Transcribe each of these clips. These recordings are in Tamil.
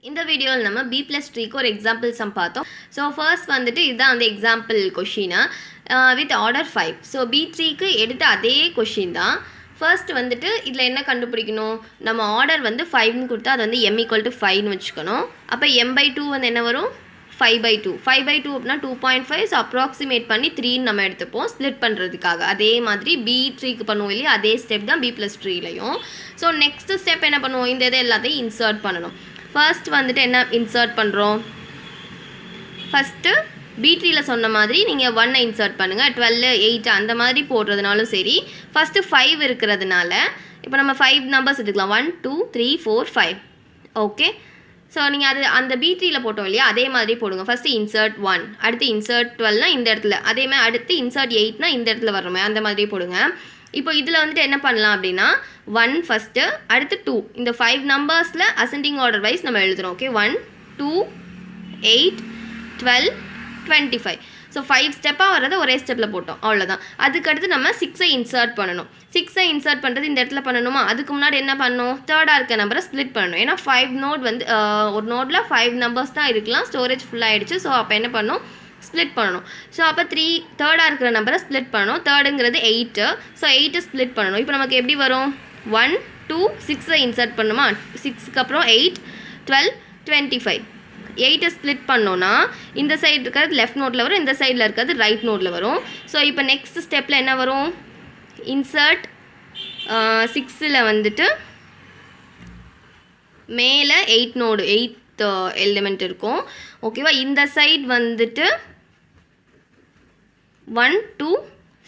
இந்த வீடியோவில் நம்ம B+3க்கு ஒரு எக்ஸாம்பிள் சம் பார்த்தோம். ஸோ ஃபர்ஸ்ட் வந்துட்டு இதுதான் அந்த எக்ஸாம்பிள் கொஷினா வித் ஆர்டர் 5. ஸோ B3க்கு எடுத்த அதே கொஷின் தான். ஃபர்ஸ்ட் வந்துட்டு இதில் என்ன கண்டுபிடிக்கணும், நம்ம ஆர்டர் வந்து 5ன்னு கொடுத்தா அது வந்து m = 5ன்னு வச்சுக்கணும். அப்போ m/2 வந்து என்ன வரும், 5/2. 5/2 அப்படின்னா 2.5. ஸோ அப்ராக்சிமேட் பண்ணி 3ன்னு நம்ம எடுத்துப்போம் ஸ்ப்ளிட் பண்ணுறதுக்காக. அதே மாதிரி B3க்கு பண்ணுவோம் இல்லையா, அதே ஸ்டெப் தான் B+3லையும். ஸோ நெக்ஸ்ட் ஸ்டெப் என்ன பண்ணுவோம், இந்த இதை எல்லாத்தையும் இன்சர்ட் பண்ணணும். ஃபர்ஸ்ட் வந்துட்டு என்ன இன்சர்ட் பண்ணுறோம், ஃபஸ்ட்டு B3யில் சொன்ன மாதிரி நீங்கள் 1 இன்சர்ட் பண்ணுங்கள், 12, 8 அந்த மாதிரி போடுறதுனாலும் சரி. ஃபஸ்ட்டு 5 இருக்கிறதுனால இப்போ நம்ம 5 நம்பர்ஸ் எடுத்துக்கலாம், 1 2 3 4 5. ஓகே, ஸோ நீங்கள் அது அந்த B3யில் போட்டோம் இல்லையா, அதே மாதிரி போடுங்க. ஃபஸ்ட்டு இன்சர்ட் 1, அடுத்து இன்சர்ட் 12னா இந்த இடத்துல, அதே மாதிரி அடுத்து இன்சர்ட் 8னா இந்த இடத்துல வர்றோமே அந்த மாதிரி போடுங்க. இப்போ இதில் வந்துட்டு என்ன பண்ணலாம் அப்படின்னா 1 ஃபஸ்ட்டு, அடுத்து 2, இந்த 5 நம்பர்ஸில் அசெண்டிங் ஆர்டர் வைஸ் நம்ம எழுதுகிறோம். ஓகே, 1 2 8 12 25. ஸோ 5 ஸ்டெப்பாக வர்றதை ஒரே ஸ்டெப்பில் போட்டோம், அவ்வளோதான். அதுக்கடுத்து நம்ம 6ஐ இன்சர்ட் பண்ணணும். 6ஐ இன்சர்ட் பண்ணுறது இந்த இடத்துல பண்ணணுமா, அதுக்கு முன்னாடி என்ன பண்ணணும், தேர்டாக இருக்க நம்பரை ஸ்ப்ளிட் பண்ணணும். ஏன்னா 5 நோட் வந்து ஒரு நோட்டில் 5 நம்பர்ஸ் தான் இருக்கலாம், ஸ்டோரேஜ் ஃபுல்லாகிடுச்சு. ஸோ அப்போ என்ன பண்ணணும், ஸ்ப்ளிட் பண்ணணும். ஸோ அப்போ தேர்டாக இருக்கிற நம்பரை ஸ்ப்ளிட் பண்ணணும். தேர்டுங்கிறது 8. ஸோ 8 ஸ்ப்ளிட் பண்ணணும். இப்போ நமக்கு எப்படி வரும், 1 2 6ஐ இன்சர்ட் பண்ணணுமா, 6க்கு அப்புறம் 8 12 25. 8 ஸ்ப்ளிட் பண்ணோன்னா இந்த சைடு இருக்கிறது லெஃப்ட் நோட்டில் வரும், இந்த சைடில் இருக்கிறது ரைட் நோட்டில் வரும். ஸோ இப்போ நெக்ஸ்ட் ஸ்டெப்பில் என்ன வரும், இன்சர்ட் 6ல் வந்துட்டு மேலே 8 நோடு 8th எலிமெண்ட் இருக்கும். ஓகேவா, இந்த சைடு வந்துட்டு 1 2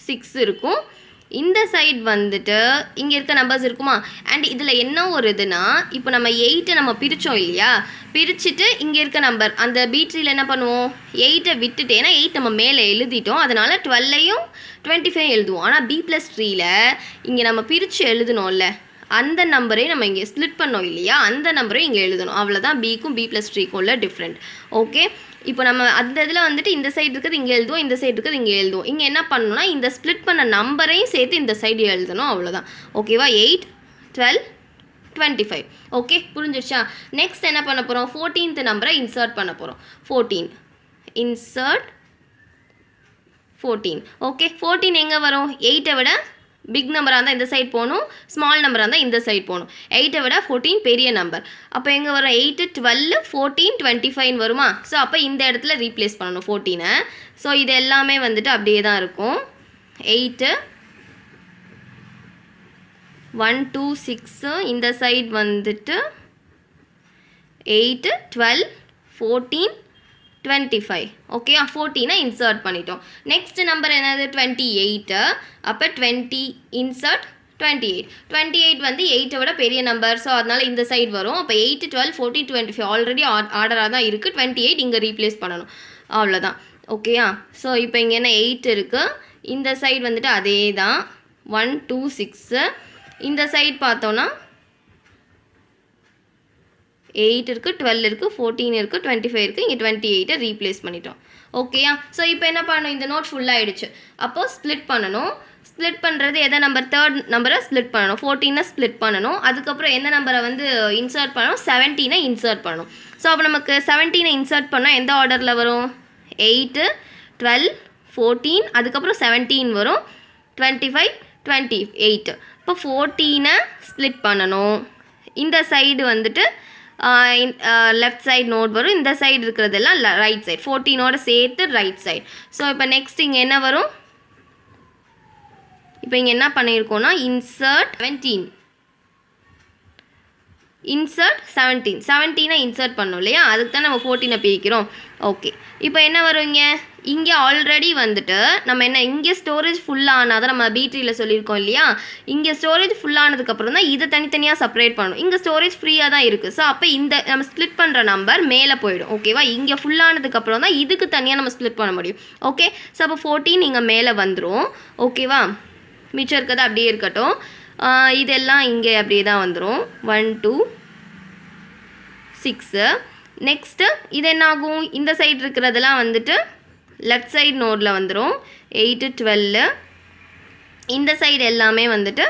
6 இருக்கும். இந்த சைடு வந்துட்டு இங்கே இருக்க நம்பர்ஸ் இருக்குமா. அண்ட் இதில் என்ன ஒரு இதுனா, இப்போ நம்ம 8ஐ நம்ம பிரித்தோம் இல்லையா, பிரிச்சுட்டு இங்கே இருக்க நம்பர் அந்த B3யில் என்ன பண்ணுவோம், 8ஐ விட்டுட்டு, ஏன்னா 8 நம்ம மேலே எழுதிட்டோம், அதனால் 12ஐயும் 25 எழுதுவோம். ஆனால் B+3யில் இங்கே நம்ம பிரித்து எழுதணும்ல, அந்த நம்பரை நம்ம இங்கே ஸ்ப்ளிட் பண்ணோம் இல்லையா, அந்த நம்பரையும் இங்கே எழுதணும். அவ்வளோதான் B-க்கும் B+3க்கும் உள்ள டிஃப்ரெண்ட். ஓகே, இப்போ நம்ம அந்த இதில் வந்துட்டு இந்த சைடு இருக்கிறது இங்கே எழுதுவோம், இந்த சைடு இருக்கிறது இங்கே எழுதுவோம். இங்கே என்ன பண்ணணும்னா இந்த ஸ்ப்ளிட் பண்ண நம்பரையும் சேர்த்து இந்த சைடு எழுதணும், அவ்வளோதான். ஓகேவா, 8 12 25. ஓகே, புரிஞ்சிடுச்சா. நெக்ஸ்ட் என்ன பண்ண போகிறோம், 14th நம்பரை இன்சர்ட் பண்ண போகிறோம். 14 இன்சர்ட் 14. ஓகே, 14 எங்கே வரும், 8ஐ விட பிக் நம்பராக இருந்தால் இந்த சைட் போகணும், ஸ்மால் நம்பராக இருந்தால் இந்த சைட் போகணும். 8ஐ விட 14 பெரிய நம்பர். அப்போ எங்கே வரும், 8 12 14 25 வருமா. ஸோ அப்போ இந்த இடத்துல ரீப்ளேஸ் பண்ணணும் 14ஐ. ஸோ இது எல்லாமே வந்துட்டு அப்படியே தான் இருக்கும். 8 1 2 6, இந்த சைட் வந்துட்டு 8 12 14 25. ஓகே, 14ஐ இன்சர்ட் பண்ணிட்டோம். நெக்ஸ்ட் நம்பர் என்னது, 28. அப்போ 20 இன்சர்ட் 28. 28 வந்து 8ஐ விட பெரிய நம்பர், ஸோ அதனால் இந்த சைடு வரும். அப்போ 8 12 14 25 ஆல்ரெடி ஆர்டராக தான் இருக்குது. 28 இங்கே ரீப்ளேஸ் பண்ணணும், அவ்வளோதான். ஓகேயா, ஸோ இப்போ இங்கே என்ன 8 இருக்குது, இந்த சைடு வந்துட்டு அதே தான் 1 2 6. இந்த சைடு பார்த்தோன்னா 8 இருக்குது, 12 இருக்குது, 14 இருக்குது, 25 இருக்குது. இங்கே 28ஐ ரீப்ளேஸ் பண்ணிட்டோம். ஓகேயா, ஸோ இப்போ என்ன பண்ணணும், இந்த நோட் ஃபுல்லாகிடுச்சு. அப்போது ஸ்ப்ளிட் பண்ணணும். ஸ்ப்ளிட் பண்ணுறது எதை நம்பர், தேர்ட் நம்பரை ஸ்ப்ளிட் பண்ணணும். 14ஐ ஸ்ப்ளிட் பண்ணணும். அதுக்கப்புறம் எந்த நம்பரை வந்து இன்சர்ட் பண்ணணும், 17ஐ இன்சர்ட் பண்ணணும். ஸோ அப்போ நமக்கு 17ஐ இன்சர்ட் பண்ணால் எந்த ஆர்டரில் வரும், 8 12 14, அதுக்கப்புறம் 17 வரும், 25 28. இப்போ 14ஐ ஸ்ப்ளிட் பண்ணணும். இந்த சைடு வந்துட்டு லெஃப்ட் சைடு நோட் வரும், இந்த சைடு இருக்கிறதெல்லாம் ரைட் சைடு, 14ஓட சேர்த்து ரைட் சைடு. ஸோ இப்போ நெக்ஸ்ட் இங்கே என்ன வரும், இப்போ இங்கே என்ன பண்ணியிருக்கோன்னா இன்சர்ட் 17 இன்சர்ட் 17. 17ஐ இன்சர்ட் பண்ணோம் இல்லையா, அதுக்கு தான் நம்ம 14ஐ பிரிக்கிறோம். ஓகே, இப்போ என்ன வரும், இங்கே ஆல்ரெடி வந்துட்டு நம்ம என்ன, இங்கே ஸ்டோரேஜ் ஃபுல்லானால் தான் நம்ம B3யில் சொல்லியிருக்கோம் இல்லையா, இங்கே ஸ்டோரேஜ் ஃபுல்லானதுக்கப்புறம் தான் இதை தனித்தனியாக செப்பரேட் பண்ணணும். இங்கே ஸ்டோரேஜ் ஃப்ரீயாக தான் இருக்குது. ஸோ அப்போ இந்த நம்ம ஸ்ப்ளிட் பண்ணுற நம்பர் மேலே போயிடும். ஓகேவா, இங்கே ஃபுல்லானதுக்கப்புறம் தான் இதுக்கு தனியாக நம்ம ஸ்ப்ளிட் பண்ண முடியும். ஓகே, ஸோ அப்போ 14 இங்கே மேலே வந்துடும். ஓகேவா, மிச்சம் இருக்கிறது அப்படியே இருக்கட்டும். இதெல்லாம் இங்கே அப்படியே தான் வந்துடும். 1 2 6. நெக்ஸ்ட்டு இது என்ன ஆகும், இந்த சைடு இருக்கிறதெல்லாம் வந்துட்டு லெஃப்ட் சைடு நோடில் வந்துடும். 8 12. இந்த சைடு எல்லாமே வந்துட்டு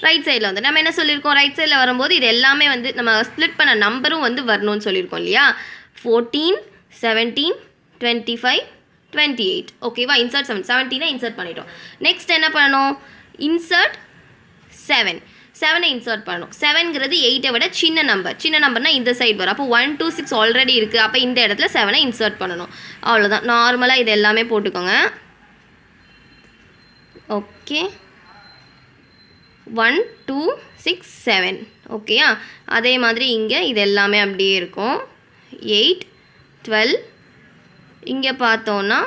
ரைட் சைடில் வந்து நம்ம என்ன சொல்லியிருக்கோம், ரைட் சைடில் வரும்போது இது எல்லாமே வந்து நம்ம ஸ்ப்ளிட் பண்ண நம்பரும் வந்து வரணும்னு சொல்லியிருக்கோம் இல்லையா. 14, 17, 25, 28. ஓகேவா, இன்சர்ட் 17 இன்சர்ட் பண்ணிட்டோம். நெக்ஸ்ட் என்ன பண்ணணும், இன்சர்ட் 7 இன்சர்ட் பண்ணணும். 7ங்கிறது 8 விட சின்ன நம்பர்னா இந்த சைடு வரும். அப்போ 1 2 6 ஆல்ரெடி இருக்குது. அப்போ இந்த இடத்துல 7 இன்சர்ட் பண்ணணும். அவ்வளோதான், நார்மலாக இது எல்லாமே போட்டுக்கோங்க. ஓகே, 1 2 6 7. ஓகேயா, அதே மாதிரி இங்கே இது எல்லாமே அப்படியே இருக்கும். 8 12, இங்கே பார்த்தோன்னா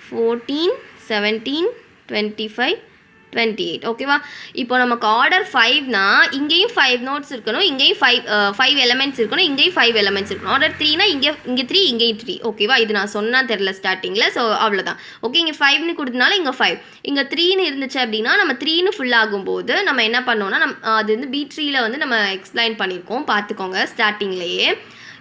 14 17 25 28. ஓகேவா, இப்போ நமக்கு ஆர்டர் 5னா இங்கேயும் 5 நோட்ஸ் இருக்கணும், இங்கேயும் 5 எலமெண்ட்ஸ் இருக்கணும், இங்கேயும் 5 எலமெண்ட்ஸ் இருக்கணும். ஆர்டர் 3னா இங்கே 3 இங்கேயும் 3. ஓகேவா, இது நான் சொன்னால் தெரில ஸ்டார்டிங்கில். ஸோ அவ்வளோதான். ஓகே, இங்கே 5னு கொடுத்தனால இங்கே 5, இங்கே 3னு இருந்துச்சு அப்படின்னா நம்ம 3னு ஃபுல் ஆகும்போது நம்ம என்ன பண்ணோம்னா அது வந்து B3யில் வந்து நம்ம எக்ஸ்பிளைன் பண்ணியிருக்கோம், பார்த்துக்கோங்க ஸ்டார்டிங்லேயே.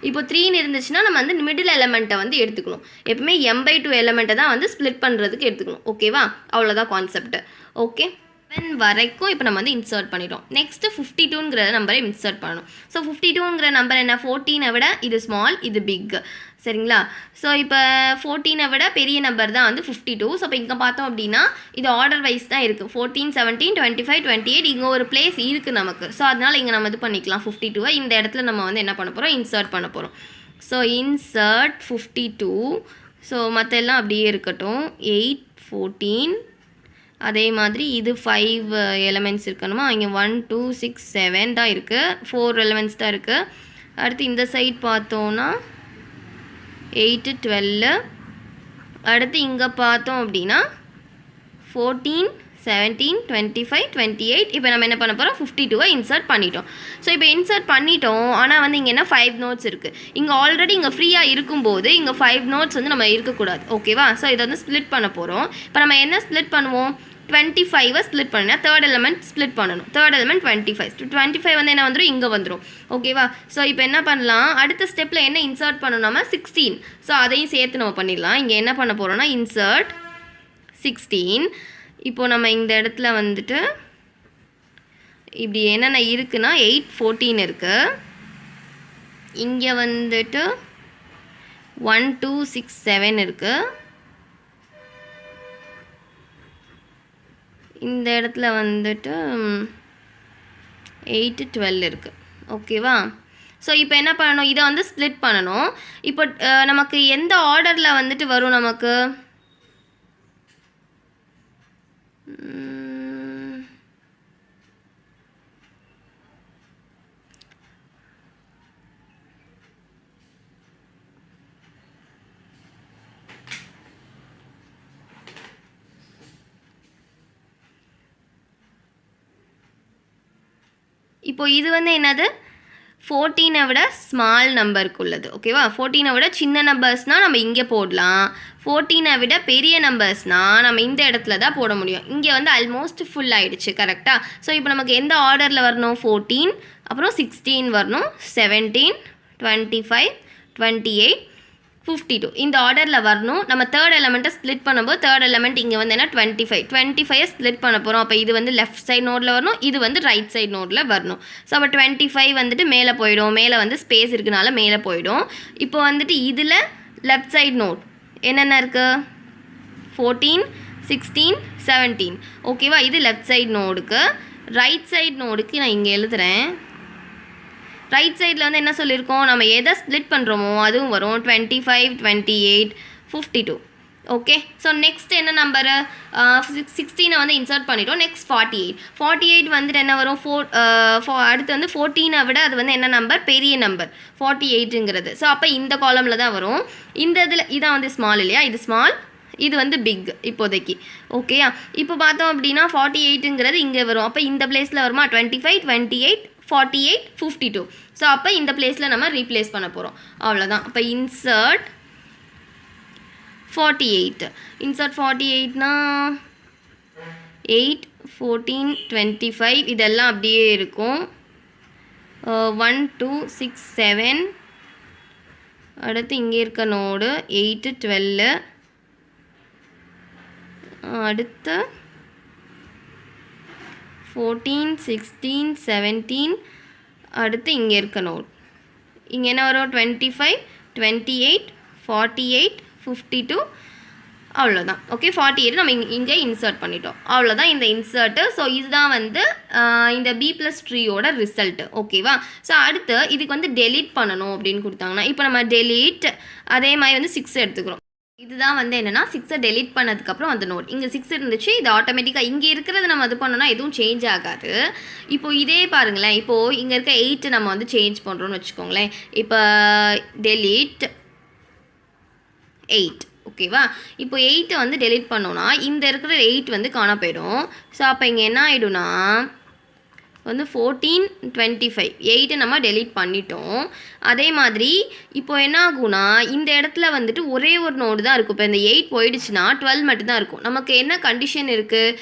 இப்போ 3னு இருந்துச்சுன்னா நம்ம வந்து மிடில் எலமெண்ட்டை வந்து எடுத்துக்கணும். எப்பவுமே m/2 எலமெண்ட்டை தான் வந்து ஸ்ப்ளிட் பண்ணுறதுக்கு எடுத்துக்கணும். ஓகேவா, அவ்வளோதான் கான்செப்ட். ஓகே, 7 வரைக்கும் இப்போ நம்ம வந்து இன்சர்ட் பண்ணிட்டோம். நெக்ஸ்ட்டு 52ங்கிற நம்பரை இன்சர்ட் பண்ணணும். ஸோ 52ங்கிற நம்பர் என்ன, 14 விட இது ஸ்மால், இது பிக். சரிங்களா, ஸோ இப்போ 14 விட பெரிய நம்பர் தான் வந்து 52. ஸோ இப்போ இங்கே பார்த்தோம் அப்படின்னா இது ஆர்டர் வைஸ் தான் இருக்குது. 14 17 25 28 இங்கே ஒரு பிளேஸ் இருக்குது நமக்கு. ஸோ அதனால் இங்கே நம்ம இது பண்ணிக்கலாம் 52. இந்த இடத்துல நம்ம வந்து என்ன பண்ண போகிறோம், இன்சர்ட் பண்ண போகிறோம். So insert 52. ஸோ மற்ற எல்லாம் அப்படியே இருக்கட்டும். 8 14, அதே மாதிரி இது 5 எலமெண்ட்ஸ் இருக்கணுமா, இங்கே 1 2 6 7 தான் இருக்குது, 4 எலமெண்ட்ஸ் தான் இருக்குது. அடுத்து இந்த சைட் பார்த்தோன்னா 8 12. அடுத்து இங்கே பார்த்தோம் அப்படின்னா 14 17 25 28. இப்போ நம்ம என்ன பண்ண போகிறோம், 52 இன்சர்ட் பண்ணிட்டோம். ஸோ இப்போ இன்சர்ட் பண்ணிட்டோம். ஆனால் வந்து இங்கே என்ன 5 நோட்ஸ் இருக்குது. இங்கே ஆல்ரெடி இங்கே ஃப்ரீயாக இருக்கும்போது இங்கே 5 நோட்ஸ் வந்து நம்ம இருக்கக்கூடாது. ஓகேவா, ஸோ இதை வந்து ஸ்ப்ளிட் பண்ண போகிறோம். இப்போ நம்ம என்ன ஸ்ப்ளிட் பண்ணுவோம், 25 ஸ்ப்ளிட் பண்ணால் தேர்ட் எலமெண்ட் ஸ்ப்ளிட் பண்ணணும். தேர்ட் எலமெண்ட் 25 வந்து என்ன வந்துடும், இங்கே வந்துடும். ஓகேவா, ஸோ இப்போ என்ன பண்ணலாம், அடுத்த ஸ்டெப்பில் என்ன இன்சர்ட் பண்ணணும்னா 16. ஸோ அதையும் சேர்த்து நம்ம பண்ணிடலாம். இங்கே என்ன பண்ண போகிறோம்னா இன்சர்ட் 16. இப்போது நம்ம இந்த இடத்துல வந்துட்டு இப்படி என்னென்ன இருக்குன்னா 8 14 இருக்குது. இங்கே வந்துட்டு 1 2 6 7 இருக்குது. இந்த இடத்துல வந்துட்டு 8 12 இருக்குது. ஓகேவா, ஸோ இப்போ என்ன பண்ணணும், இதை வந்து ஸ்ப்ளிட் பண்ணணும். இப்போ நமக்கு எந்த ஆர்டரில் வந்துட்டு வரும், நமக்கு இப்போ இது வந்து என்னது, 14 விட ஸ்மால் நம்பருக்கு உள்ளது. ஓகேவா, 14 விட சின்ன நம்பர்ஸ்னால் நம்ம இங்கே போடலாம். 14 விட பெரிய நம்பர்ஸ்னால் நம்ம இந்த இடத்துல தான் போட முடியும். இங்கே வந்து ஆல்மோஸ்ட் ஃபுல் ஆகிடுச்சு. கரெக்டாக, ஸோ இப்போ நமக்கு எந்த ஆர்டரில் வரணும், 14 அப்புறம் 16 வரணும், 17 25 28 52 இந்த ஆர்டரில் வரணும். நம்ம தேர்ட் எலமெண்ட்டை ஸ்ப்ளிட் பண்ணும்போது தேர்ட் எலமெண்ட் இங்கே வந்து என்ன 25 ஸ்ப்ளிட் பண்ண போகிறோம். அப்போ இது வந்து லெஃப்ட் சைட் நோடில் வரணும், இது வந்து ரைட் சைட் நோடில் வரணும். ஸோ அப்போ 25 வந்துட்டு மேலே போயிடும், மேலே வந்து ஸ்பேஸ் இருக்கனால மேலே போயிடும். இப்போ வந்துட்டு இதில் லெஃப்ட் சைட் நோட் என்னென்ன இருக்குது, 14 16 17. ஓகேவா, இது லெஃப்ட் சைட் நோடுக்கு. ரைட் சைட் நோடுக்கு நான் இங்கே எழுதுகிறேன். ரைட் சைடில் வந்து என்ன சொல்லியிருக்கோம், நம்ம எதை ஸ்ப்ளிட் பண்ணுறோமோ அதுவும் வரும், 25 28 52. ஓகே, ஸோ நெக்ஸ்ட் என்ன நம்பரு, 16 வந்து இன்சர்ட் பண்ணிட்டோம். நெக்ஸ்ட் 48 வந்துட்டு என்ன வரும், அடுத்து வந்து 14 விட அது வந்து என்ன நம்பர், பெரிய நம்பர் 48ங்கிறது. ஸோ அப்போ இந்த காலமில் தான் வரும். இந்த இதில் இதான் வந்து ஸ்மால் இல்லையா, இது ஸ்மால், இது வந்து பிக் இப்போதைக்கு. ஓகேயா, இப்போ பார்த்தோம் அப்படின்னா 48ங்கிறது இங்கே வரும். அப்போ இந்த பிளேஸில் வருமா, 25 28 48 52. ஸோ அப்போ இந்த பிளேஸில் நம்ம ரீப்ளேஸ் பண்ண போகிறோம். அவ்வளோதான். அப்போ இன்சர்ட் 48. இன்சர்ட் 48னா 8 14 25 இதெல்லாம் அப்படியே இருக்கும். 1 2 6 7. அடுத்து இங்கே இருக்க நோடு 8 12. அடுத்து 14 16 17 அடுத்து இங்கே இருக்க நோட் இங்கே என்ன வரும் 25 28 48 52 அவ்வளோதான். ஓகே 48 நம்ம இங்கே இன்சர்ட் பண்ணிட்டோம். அவ்வளோதான் இந்த இன்சர்ட்டு. ஸோ இதுதான் வந்து இந்த பி ப்ளஸ் ட்ரீயோட ரிசல்ட்டு. ஓகேவா? ஸோ அடுத்து இதுக்கு வந்து டெலீட் பண்ணணும் அப்படின்னு கொடுத்தாங்கன்னா இப்போ நம்ம டெலீட் அதே மாதிரி வந்து 6 எடுத்துக்கிறோம். இதுதான் வந்து என்னென்னா 6 டெலீட் பண்ணதுக்கப்புறம் அந்த நோட் இங்கே 6 இருந்துச்சு. இது ஆட்டோமேட்டிக்காக இங்கே இருக்கிறது நம்ம இது பண்ணோன்னா எதுவும் சேஞ்ச் ஆகாது. இப்போது இதே பாருங்களேன், இப்போது இங்கே இருக்க 8 நம்ம வந்து சேஞ்ச் பண்ணுறோன்னு வச்சுக்கோங்களேன். இப்போ டெலீட் 8 ஓகேவா? இப்போ 8 வந்து டெலீட் பண்ணோன்னா இந்த இருக்கிற 8 வந்து காண போயிடும். ஸோ அப்போ இங்கே என்ன ஆகிடும்னா வந்து 14 25 8 நம்ம டெலீட் பண்ணிட்டோம். அதே மாதிரி இப்போ என்ன ஆகும்னா இந்த இடத்துல வந்துட்டு ஒரே ஒரு நோடு தான் இருக்கும். இப்போ இந்த 8 போயிடுச்சுன்னா 12 மட்டும்தான் இருக்கும். நமக்கு என்ன கண்டிஷன் இருக்குது,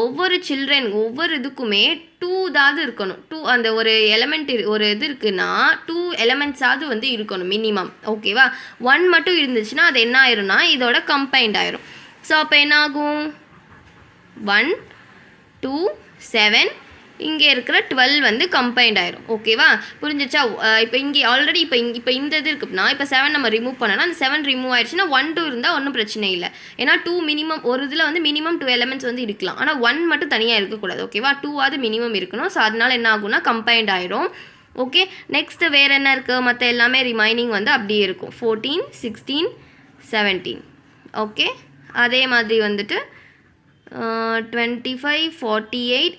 ஒவ்வொரு சில்ட்ரன் ஒவ்வொரு இதுக்குமே 2 இருக்கணும். 2 அந்த ஒரு எலமெண்ட் ஒரு இது இருக்குன்னா 2 எலமெண்ட்ஸாவது வந்து இருக்கணும் மினிமம். ஓகேவா? 1 மட்டும் இருந்துச்சுன்னா அது என்ன ஆயிரும்னா இதோட கம்பைன்ட் ஆயிரும். ஸோ அப்போ என்ன ஆகும் 1 2 7 இங்கே இருக்கிற 12 வந்து கம்பைன்ட் ஆயிரும். ஓகேவா? புரிஞ்சிச்சா? இப்போ இங்கே ஆல்ரெடி இப்போ இந்த இது இருக்குன்னா இப்போ 7 நம்ம ரிமூவ் பண்ணோன்னா அந்த 7 ரிமூவ் ஆயிடுச்சுன்னா 1 2 இருந்தால் ஒன்றும் பிரச்சனை இல்லை. ஏன்னா 2 மினிமம் ஒரு இதில் வந்து மினிமம் 2 எலமெண்ட்ஸ் வந்து இருக்கலாம். ஆனால் 1 மட்டும் தனியாக இருக்கக்கூடாது. ஓகேவா? 2 மினிமம் இருக்கணும். ஸோ அதனால என்ன ஆகும்னா கம்பைன்ட் ஆயிரும். ஓகே, நெக்ஸ்ட்டு வேறு என்ன இருக்குது? மற்ற எல்லாமே ரிமைனிங் வந்து அப்படியே இருக்கும். 14 16 17 ஓகே. அதே மாதிரி வந்துட்டு 25 48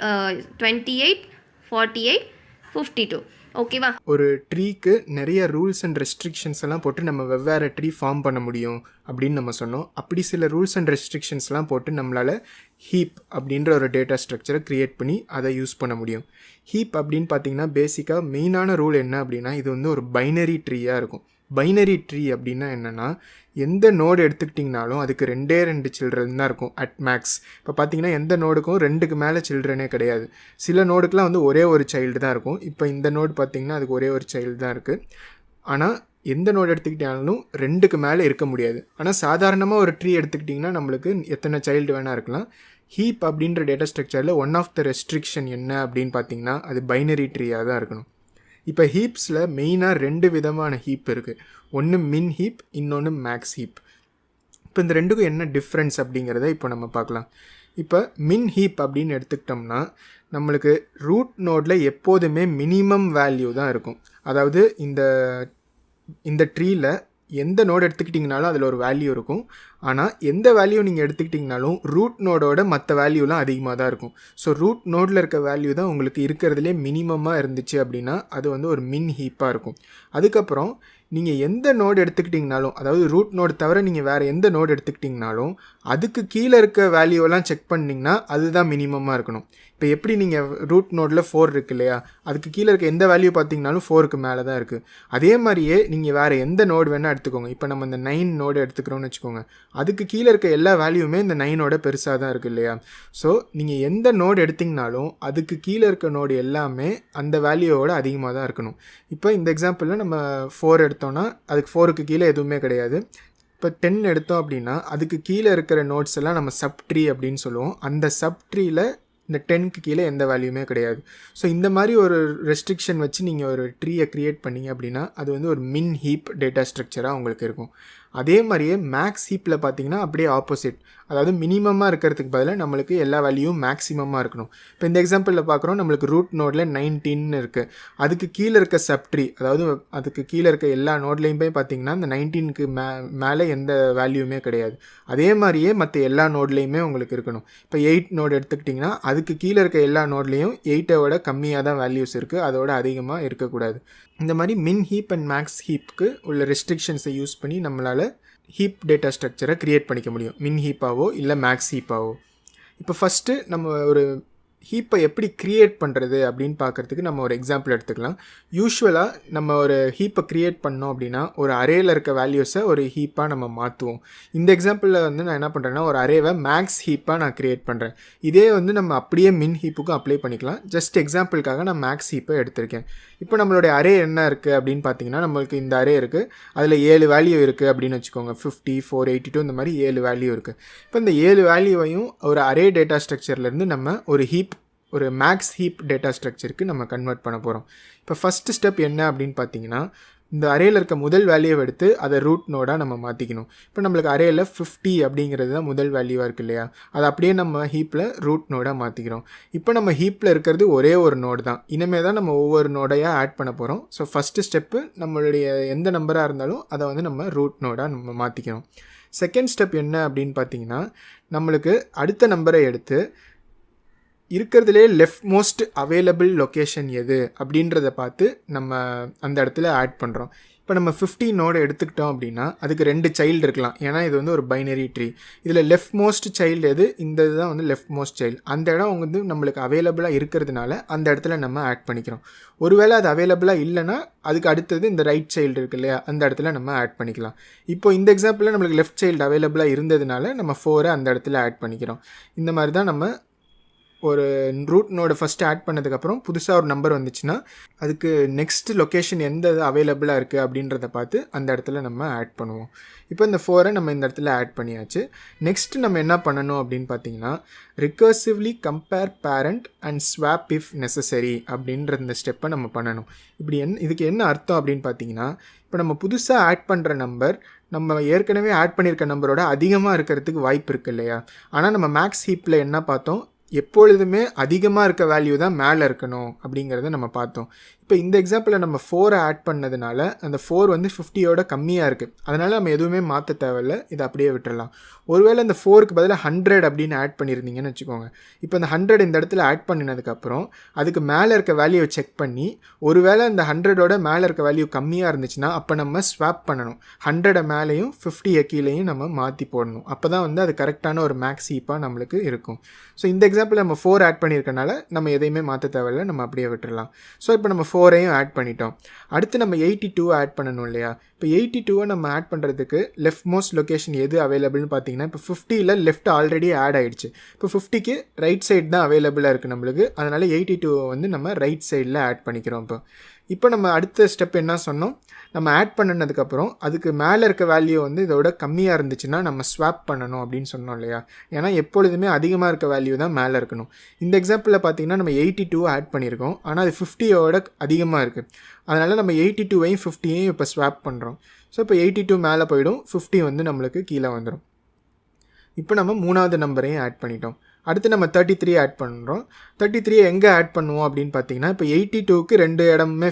28 48 52 ஓகேவா? ஒரு ட்ரீக்கு நிறைய ரூல்ஸ் அண்ட் ரெஸ்ட்ரிக்ஷன்ஸ் எல்லாம் போட்டு நம்ம வெவ்வேறு ட்ரீ ஃபார்ம் பண்ண முடியும் அப்படின்னு நம்ம சொன்னோம். அப்படி சில ரூல்ஸ் அண்ட் ரெஸ்ட்ரிக்ஷன்ஸ்லாம் போட்டு நம்மளால் ஹீப் அப்படின்ற ஒரு டேட்டா ஸ்ட்ரக்சரை க்ரியேட் பண்ணி அதை யூஸ் பண்ண முடியும். ஹீப் அப்படின்னு பார்த்தீங்கன்னா பேசிக்காக மெயினான ரூல் என்ன அப்படின்னா இது வந்து ஒரு பைனரி ட்ரீயாக இருக்கும். பைனரி ட்ரீ அப்படின்னா என்னென்னா எந்த நோடு எடுத்துக்கிட்டிங்கனாலும் அதுக்கு 2 சில்ட்ரன் தான் இருக்கும் அட் மேக்ஸ். இப்போ பார்த்தீங்கன்னா எந்த நோடுக்கும் 2க்கு மேலே சில்ட்ரனே கிடையாது. சில நோடுக்கெலாம் வந்து ஒரே ஒரு சைல்டு தான் இருக்கும். இப்போ இந்த நோடு பார்த்திங்கன்னா அதுக்கு ஒரே ஒரு சைல்டு தான் இருக்குது. ஆனால் எந்த நோடு எடுத்துக்கிட்டாலும் 2க்கு மேலே இருக்க முடியாது. ஆனால் சாதாரணமாக ஒரு ட்ரீ எடுத்துக்கிட்டிங்கன்னா நம்மளுக்கு எத்தனை சைல்டு வேணால் இருக்கலாம். ஹீப் அப்படின்ற டேட்டா ஸ்ட்ரக்சரில் ஒன் ஆஃப் த ரெஸ்ட்ரிக்ஷன் என்ன அப்படின்னு பார்த்தீங்கன்னா அது பைனரி ட்ரீயாக தான் இருக்கணும். இப்போ ஹீப்ஸில் மெயினாக 2 விதமான ஹீப் இருக்குது. ஒன்று மின் ஹீப், இன்னொன்று மேக்ஸ் ஹீப். இப்போ இந்த ரெண்டுக்கும் என்ன டிஃப்ரென்ஸ் அப்படிங்கிறத இப்போ நம்ம பார்க்கலாம். இப்போ மின் ஹீப் அப்படின்னு எடுத்துக்கிட்டோம்னா நம்மளுக்கு ரூட் நோடில் எப்போதுமே மினிமம் வேல்யூ தான் இருக்கும். அதாவது இந்த ட்ரீயில் எந்த நோடு எடுத்துக்கிட்டிங்கனாலும் அதில் ஒரு வேல்யூ இருக்கும். ஆனால் எந்த வேல்யூ நீங்கள் எடுத்துக்கிட்டிங்கனாலும் ரூட் நோடோட மற்ற வேல்யூலாம் அதிகமாக தான் இருக்கும். ஸோ ரூட் நோடில் இருக்க வேல்யூ தான் உங்களுக்கு இருக்கிறதுலே மினிமமாக இருந்துச்சு அப்படின்னா அது வந்து ஒரு மின் ஹீப்பாக இருக்கும். அதுக்கப்புறம் நீங்கள் எந்த நோடு எடுத்துக்கிட்டிங்கனாலும், அதாவது ரூட் நோடு தவிர நீங்கள் வேறு எந்த நோடு எடுத்துக்கிட்டிங்கனாலும் அதுக்கு கீழே இருக்க வேல்யூவெல்லாம் செக் பண்ணிங்கன்னா அதுதான் மினிமமாக இருக்கணும். இப்போ எப்படி நீங்கள் ரூட் நோடில் 4 இருக்குது இல்லையா, அதுக்கு கீழே இருக்க எந்த வேல்யூ பார்த்தீங்கனாலும் 4க்கு மேலே தான் இருக்குது. அதே மாதிரியே நீங்கள் வேறு எந்த நோடு வேணால் எடுத்துக்கோங்க. இப்போ நம்ம இந்த 9 நோடு எடுத்துக்கிறோன்னு வச்சுக்கோங்க, அதுக்கு கீழே இருக்க எல்லா வேல்யூமே இந்த 9ஓட பெருசாக தான் இருக்குது இல்லையா. ஸோ நீங்கள் எந்த நோடு எடுத்திங்கனாலும் அதுக்கு கீழே இருக்க நோடு எல்லாமே அந்த வேல்யூவோட அதிகமாக தான் இருக்கணும். இப்போ இந்த எக்ஸாம்பிளில் நம்ம 4 எடுத்தோன்னா அதுக்கு 4க்கு கீழே எதுவுமே கிடையாது. இப்போ 10 எடுத்தோம் அப்படின்னா அதுக்கு கீழே இருக்கிற நோட்ஸ் எல்லாம் நம்ம சப் ட்ரீ அப்படின்னு சொல்லுவோம். அந்த சப் ட்ரீயில் இந்த 10க்கு கீழே எந்த வேல்யூமே கிடையாது. ஸோ இந்த மாதிரி ஒரு ரெஸ்ட்ரிக்ஷன் வச்சு நீங்கள் ஒரு ட்ரீயை க்ரியேட் பண்ணிங்க அப்படின்னா அது வந்து ஒரு மின் ஹீப் டேட்டா ஸ்ட்ரக்சராக உங்களுக்கு இருக்கும். அதே மாதிரியே மேக்ஸ் ஹீப்பில் பார்த்தீங்கன்னா அப்படியே ஆப்போசிட். அதாவது மினிமமாக இருக்கிறதுக்கு பதிலாக நம்மளுக்கு எல்லா வேல்யூவும் மேக்ஸிமமாக இருக்கணும். இப்போ இந்த எக்ஸாம்பிளில் பார்க்குறோம், நம்மளுக்கு ரூட் நோடில் 19 இருக்குது. அதுக்கு கீழே இருக்க சப்ட்ரி, அதாவது அதுக்கு கீழே இருக்க எல்லா நோட்லேயும் போய் பார்த்தீங்கன்னா இந்த 19க்கு மேலே எந்த வேல்யூமே கிடையாது. அதே மாதிரியே மற்ற எல்லா நோட்லேயுமே உங்களுக்கு இருக்கணும். இப்போ 8 நோடு எடுத்துக்கிட்டிங்கன்னா அதுக்கு கீழே இருக்க எல்லா நோட்லேயும் 8ஓட கம்மியாக தான் வேல்யூஸ் இருக்குது, அதோட அதிகமாக இருக்கக்கூடாது. இந்த மாதிரி மின் ஹீப் அண்ட் மேக்ஸ் ஹீப்புக்கு உள்ள ரெஸ்ட்ரிக்ஷன்ஸை யூஸ் பண்ணி நம்மளால் ஹீப் டேட்டா ஸ்ட்ரக்சரை க்ரியேட் பண்ணிக்க முடியும், மின் ஹீப்பாவோ இல்லை மேக்ஸ் ஹீப்பாவோ. இப்போ ஃபஸ்ட்டு நம்ம ஒரு ஹீப்பை எப்படி க்ரியேட் பண்ணுறது அப்படின்னு பார்க்குறதுக்கு நம்ம ஒரு எக்ஸாம்பிள் எடுத்துக்கலாம். யூஸ்வலாக நம்ம ஒரு ஹீப்பை க்ரியேட் பண்ணோம் அப்படின்னா ஒரு அரேயில் இருக்க வேல்யூஸை ஒரு ஹீப்பாக நம்ம மாற்றுவோம். இந்த எக்ஸாம்பிளில் வந்து நான் என்ன பண்ணுறேன்னா ஒரு அரேவை மேக்ஸ் ஹீப்பாக நான் க்ரியேட் பண்ணுறேன். இதே வந்து நம்ம அப்படியே மின் ஹீப்புக்கும் அப்ளை பண்ணிக்கலாம். ஜஸ்ட் எக்ஸாம்பிளுக்காக நான் மேக்ஸ் ஹீப்பை எடுத்திருக்கேன். இப்போ நம்மளுடைய அரே என்ன இருக்குது அப்படின்னு பார்த்தீங்கன்னா நம்மளுக்கு இந்த அரே இருக்குது, அதில் 7 வேல்யூ இருக்குது அப்படின்னு வச்சுக்கோங்க. 50 482 இந்த மாதிரி 7 வேல்யூ இருக்குது. இப்போ இந்த 7 வேல்யூவையும் ஒரு அரே டேட்டா ஸ்ட்ரக்சர்லேருந்து நம்ம ஒரு ஹீப் ஒரு மேக்ஸ் ஹீப் டேட்டா ஸ்ட்ரக்சருக்கு நம்ம கன்வெர்ட் பண்ண போகிறோம். இப்போ ஃபஸ்ட்டு ஸ்டெப் என்ன அப்படின்னு பார்த்தீங்கன்னா, இந்த அரேயில் இருக்க முதல் வேல்யூவை எடுத்து அதை ரூட் நோடாக நம்ம மாற்றிக்கணும். இப்போ நம்மளுக்கு அரேயில் 50 அப்படிங்கிறது தான் முதல் வேல்யூவாக இருக்குது இல்லையா, அதை அப்படியே நம்ம ஹீப்பில் ரூட் நோடாக மாற்றிக்கிறோம். இப்போ நம்ம ஹீப்பில் இருக்கிறது ஒரே ஒரு நோடு தான். இனிமேல் தான் நம்ம ஒவ்வொரு நோடையாக ஆட் பண்ண போகிறோம். ஸோ ஃபஸ்ட்டு ஸ்டெப்பு நம்மளுடைய எந்த நம்பராக இருந்தாலும் அதை வந்து நம்ம ரூட் நோடாக நம்ம மாற்றிக்கிறோம். செகண்ட் ஸ்டெப் என்ன அப்படின்னு பார்த்தீங்கன்னா, நம்மளுக்கு அடுத்த நம்பரை எடுத்து இருக்கிறதுலே லெஃப்ட் மோஸ்ட் அவைலபிள் லொக்கேஷன் எது அப்படின்றத பார்த்து நம்ம அந்த இடத்துல ஆட் பண்ணுறோம். இப்போ நம்ம 50 நோடு எடுத்துக்கிட்டோம் அப்படின்னா அதுக்கு 2 சைல்டு இருக்கலாம், ஏன்னா இது வந்து ஒரு பைனரி ட்ரீ. இதில் லெஃப்ட் மோஸ்ட் சைல்டு எது, இந்த இதுதான் வந்து லெஃப்ட் மோஸ்ட் சைல்டு. அந்த இடம் வந்து நம்மளுக்கு அவைலபிளாக இருக்கிறதுனால அந்த இடத்துல நம்ம ஆட் பண்ணிக்கிறோம். ஒருவேளை அது அவைலபிளாக இல்லைன்னா அதுக்கு அடுத்தது இந்த ரைட் சைல்டு இருக்கு இல்லையா, அந்த இடத்துல நம்ம ஆட் பண்ணிக்கலாம். இப்போ இந்த எக்ஸாம்பிளில் நம்மளுக்கு லெஃப்ட் சைல்டு அவைலபிளாக இருந்ததுனால நம்ம 4 அந்த இடத்துல ஆட் பண்ணிக்கிறோம். இந்த மாதிரி தான் நம்ம ஒரு ரூட் நோடை ஃபஸ்ட்டு ஆட் பண்ணதுக்கப்புறம் புதுசாக ஒரு நம்பர் வந்துச்சுன்னா அதுக்கு நெக்ஸ்ட் லொக்கேஷன் எந்த அவைலபிளாக இருக்குது அப்படின்றத பார்த்து அந்த இடத்துல நம்ம ஆட் பண்ணுவோம். இப்போ இந்த 4 நம்ம இந்த இடத்துல ஆட் பண்ணியாச்சு. நெக்ஸ்ட்டு நம்ம என்ன பண்ணணும் அப்படின்னு பார்த்தீங்கன்னா, recursively compare parent and swap if necessary அப்படின்ற இந்த ஸ்டெப்பை நம்ம பண்ணணும். இதுக்கு என்ன அர்த்தம் அப்படின்னு பார்த்தீங்கன்னா, இப்போ நம்ம புதுசாக ஆட் பண்ணுற நம்பர் நம்ம ஏற்கனவே ஆட் பண்ணியிருக்க நம்பரோட அதிகமாக இருக்கிறதுக்கு வாய்ப்பு இருக்குது இல்லையா. ஆனால் நம்ம மேக்ஸ் ஹீப்பில் என்ன பார்த்தோம், எப்பொழுதுமே அதிகமாக இருக்க வேல்யூ தான் மேலே இருக்கணும் அப்படிங்கிறத நம்ம பார்த்தோம். இப்போ இந்த எக்ஸாம்பிளில் நம்ம 4 ஆட் பண்ணதுனால அந்த 4 வந்து 50யோட கம்மியாக இருக்குது. அதனால் நம்ம எதுவுமே மாற்ற தேவையில்லை, இதை அப்படியே விட்டுடலாம். ஒருவேளை இந்த 4க்கு பதிலாக 100 அப்படின்னு ஆட் பண்ணியிருந்தீங்கன்னு வச்சுக்கோங்க. இப்போ இந்த 100 இந்த இடத்துல ஆட் பண்ணினதுக்கப்புறம் அதுக்கு மேலே இருக்க வேல்யூவை செக் பண்ணி ஒருவேளை இந்த 100ஓட மேலே இருக்க வேல்யூ கம்மியாக இருந்துச்சுன்னா அப்போ நம்ம ஸ்வாப் பண்ணணும். 100 மேலேயும் 50 கீழேயும் நம்ம மாற்றி போடணும். அப்போ தான் வந்து அது கரெக்டான ஒரு மேக்ஸ் ஹீப்பாக நம்மளுக்கு இருக்கும். ஸோ இந்த எக்ஸாம்பிள் நம்ம 4 ஆட் பண்ணியிருக்கனால நம்ம எதையுமே மாற்ற தேவையில்லை, நம்ம அப்படியே விட்டுடலாம். ஸோ இப்போ நம்ம 4ஐயும் ஆட் பண்ணிட்டோம். அடுத்து நம்ம 82 ஆட் பண்ணணும் இல்லையா. இப்போ 82 நம்ம ஆட் பண்ணுறதுக்கு லெஃப்ட் மோஸ்ட் லொக்கேஷன் எது அவைலபிள்னு பார்த்தீங்கன்னா, இப்போ 50ல் லெஃப்ட் ஆல்ரெடி ஆட் ஆகிடுச்சு. இப்போ 50க்கு ரைட் சைடு தான் அவைலபிளாக இருக்குது நம்மளுக்கு. அதனால் 82 வந்து நம்ம ரைட் சைடில் ஆட் பண்ணிக்கிறோம். இப்போ நம்ம அடுத்த ஸ்டெப் என்ன சொன்னோம், நம்ம ஆட் பண்ணினதுக்கப்புறம் அதுக்கு மேலே இருக்க வேல்யூ வந்து இதோட கம்மியாக இருந்துச்சுன்னா நம்ம ஸ்வாப் பண்ணணும் அப்படின்னு சொன்னோம் இல்லையா. ஏன்னா எப்பொழுதுமே அதிகமாக இருக்க வேல்யூ தான் மேலே இருக்கணும். இந்த எக்ஸாம்பிளில் பார்த்தீங்கன்னா நம்ம 82 ஆட் பண்ணியிருக்கோம், ஆனால் அது 50யோட அதிகமாக இருக்குது. அதனால் நம்ம 82ஐயும் 50ஐயும் இப்போ ஸ்வாப் பண்ணுறோம். ஸோ இப்போ 82 மேலே போயிடும், 50 வந்து நம்மளுக்கு கீழே வந்துடும். இப்போ நம்ம 3வது நம்பரையும் ஆட் பண்ணிட்டோம். அடுத்து நம்ம 33 ஆட் பண்ணுறோம். 33 எங்கே ஆட் பண்ணுவோம் அப்படின்னு பார்த்தீங்கன்னா, இப்போ 82க்கு 2 இடமுமே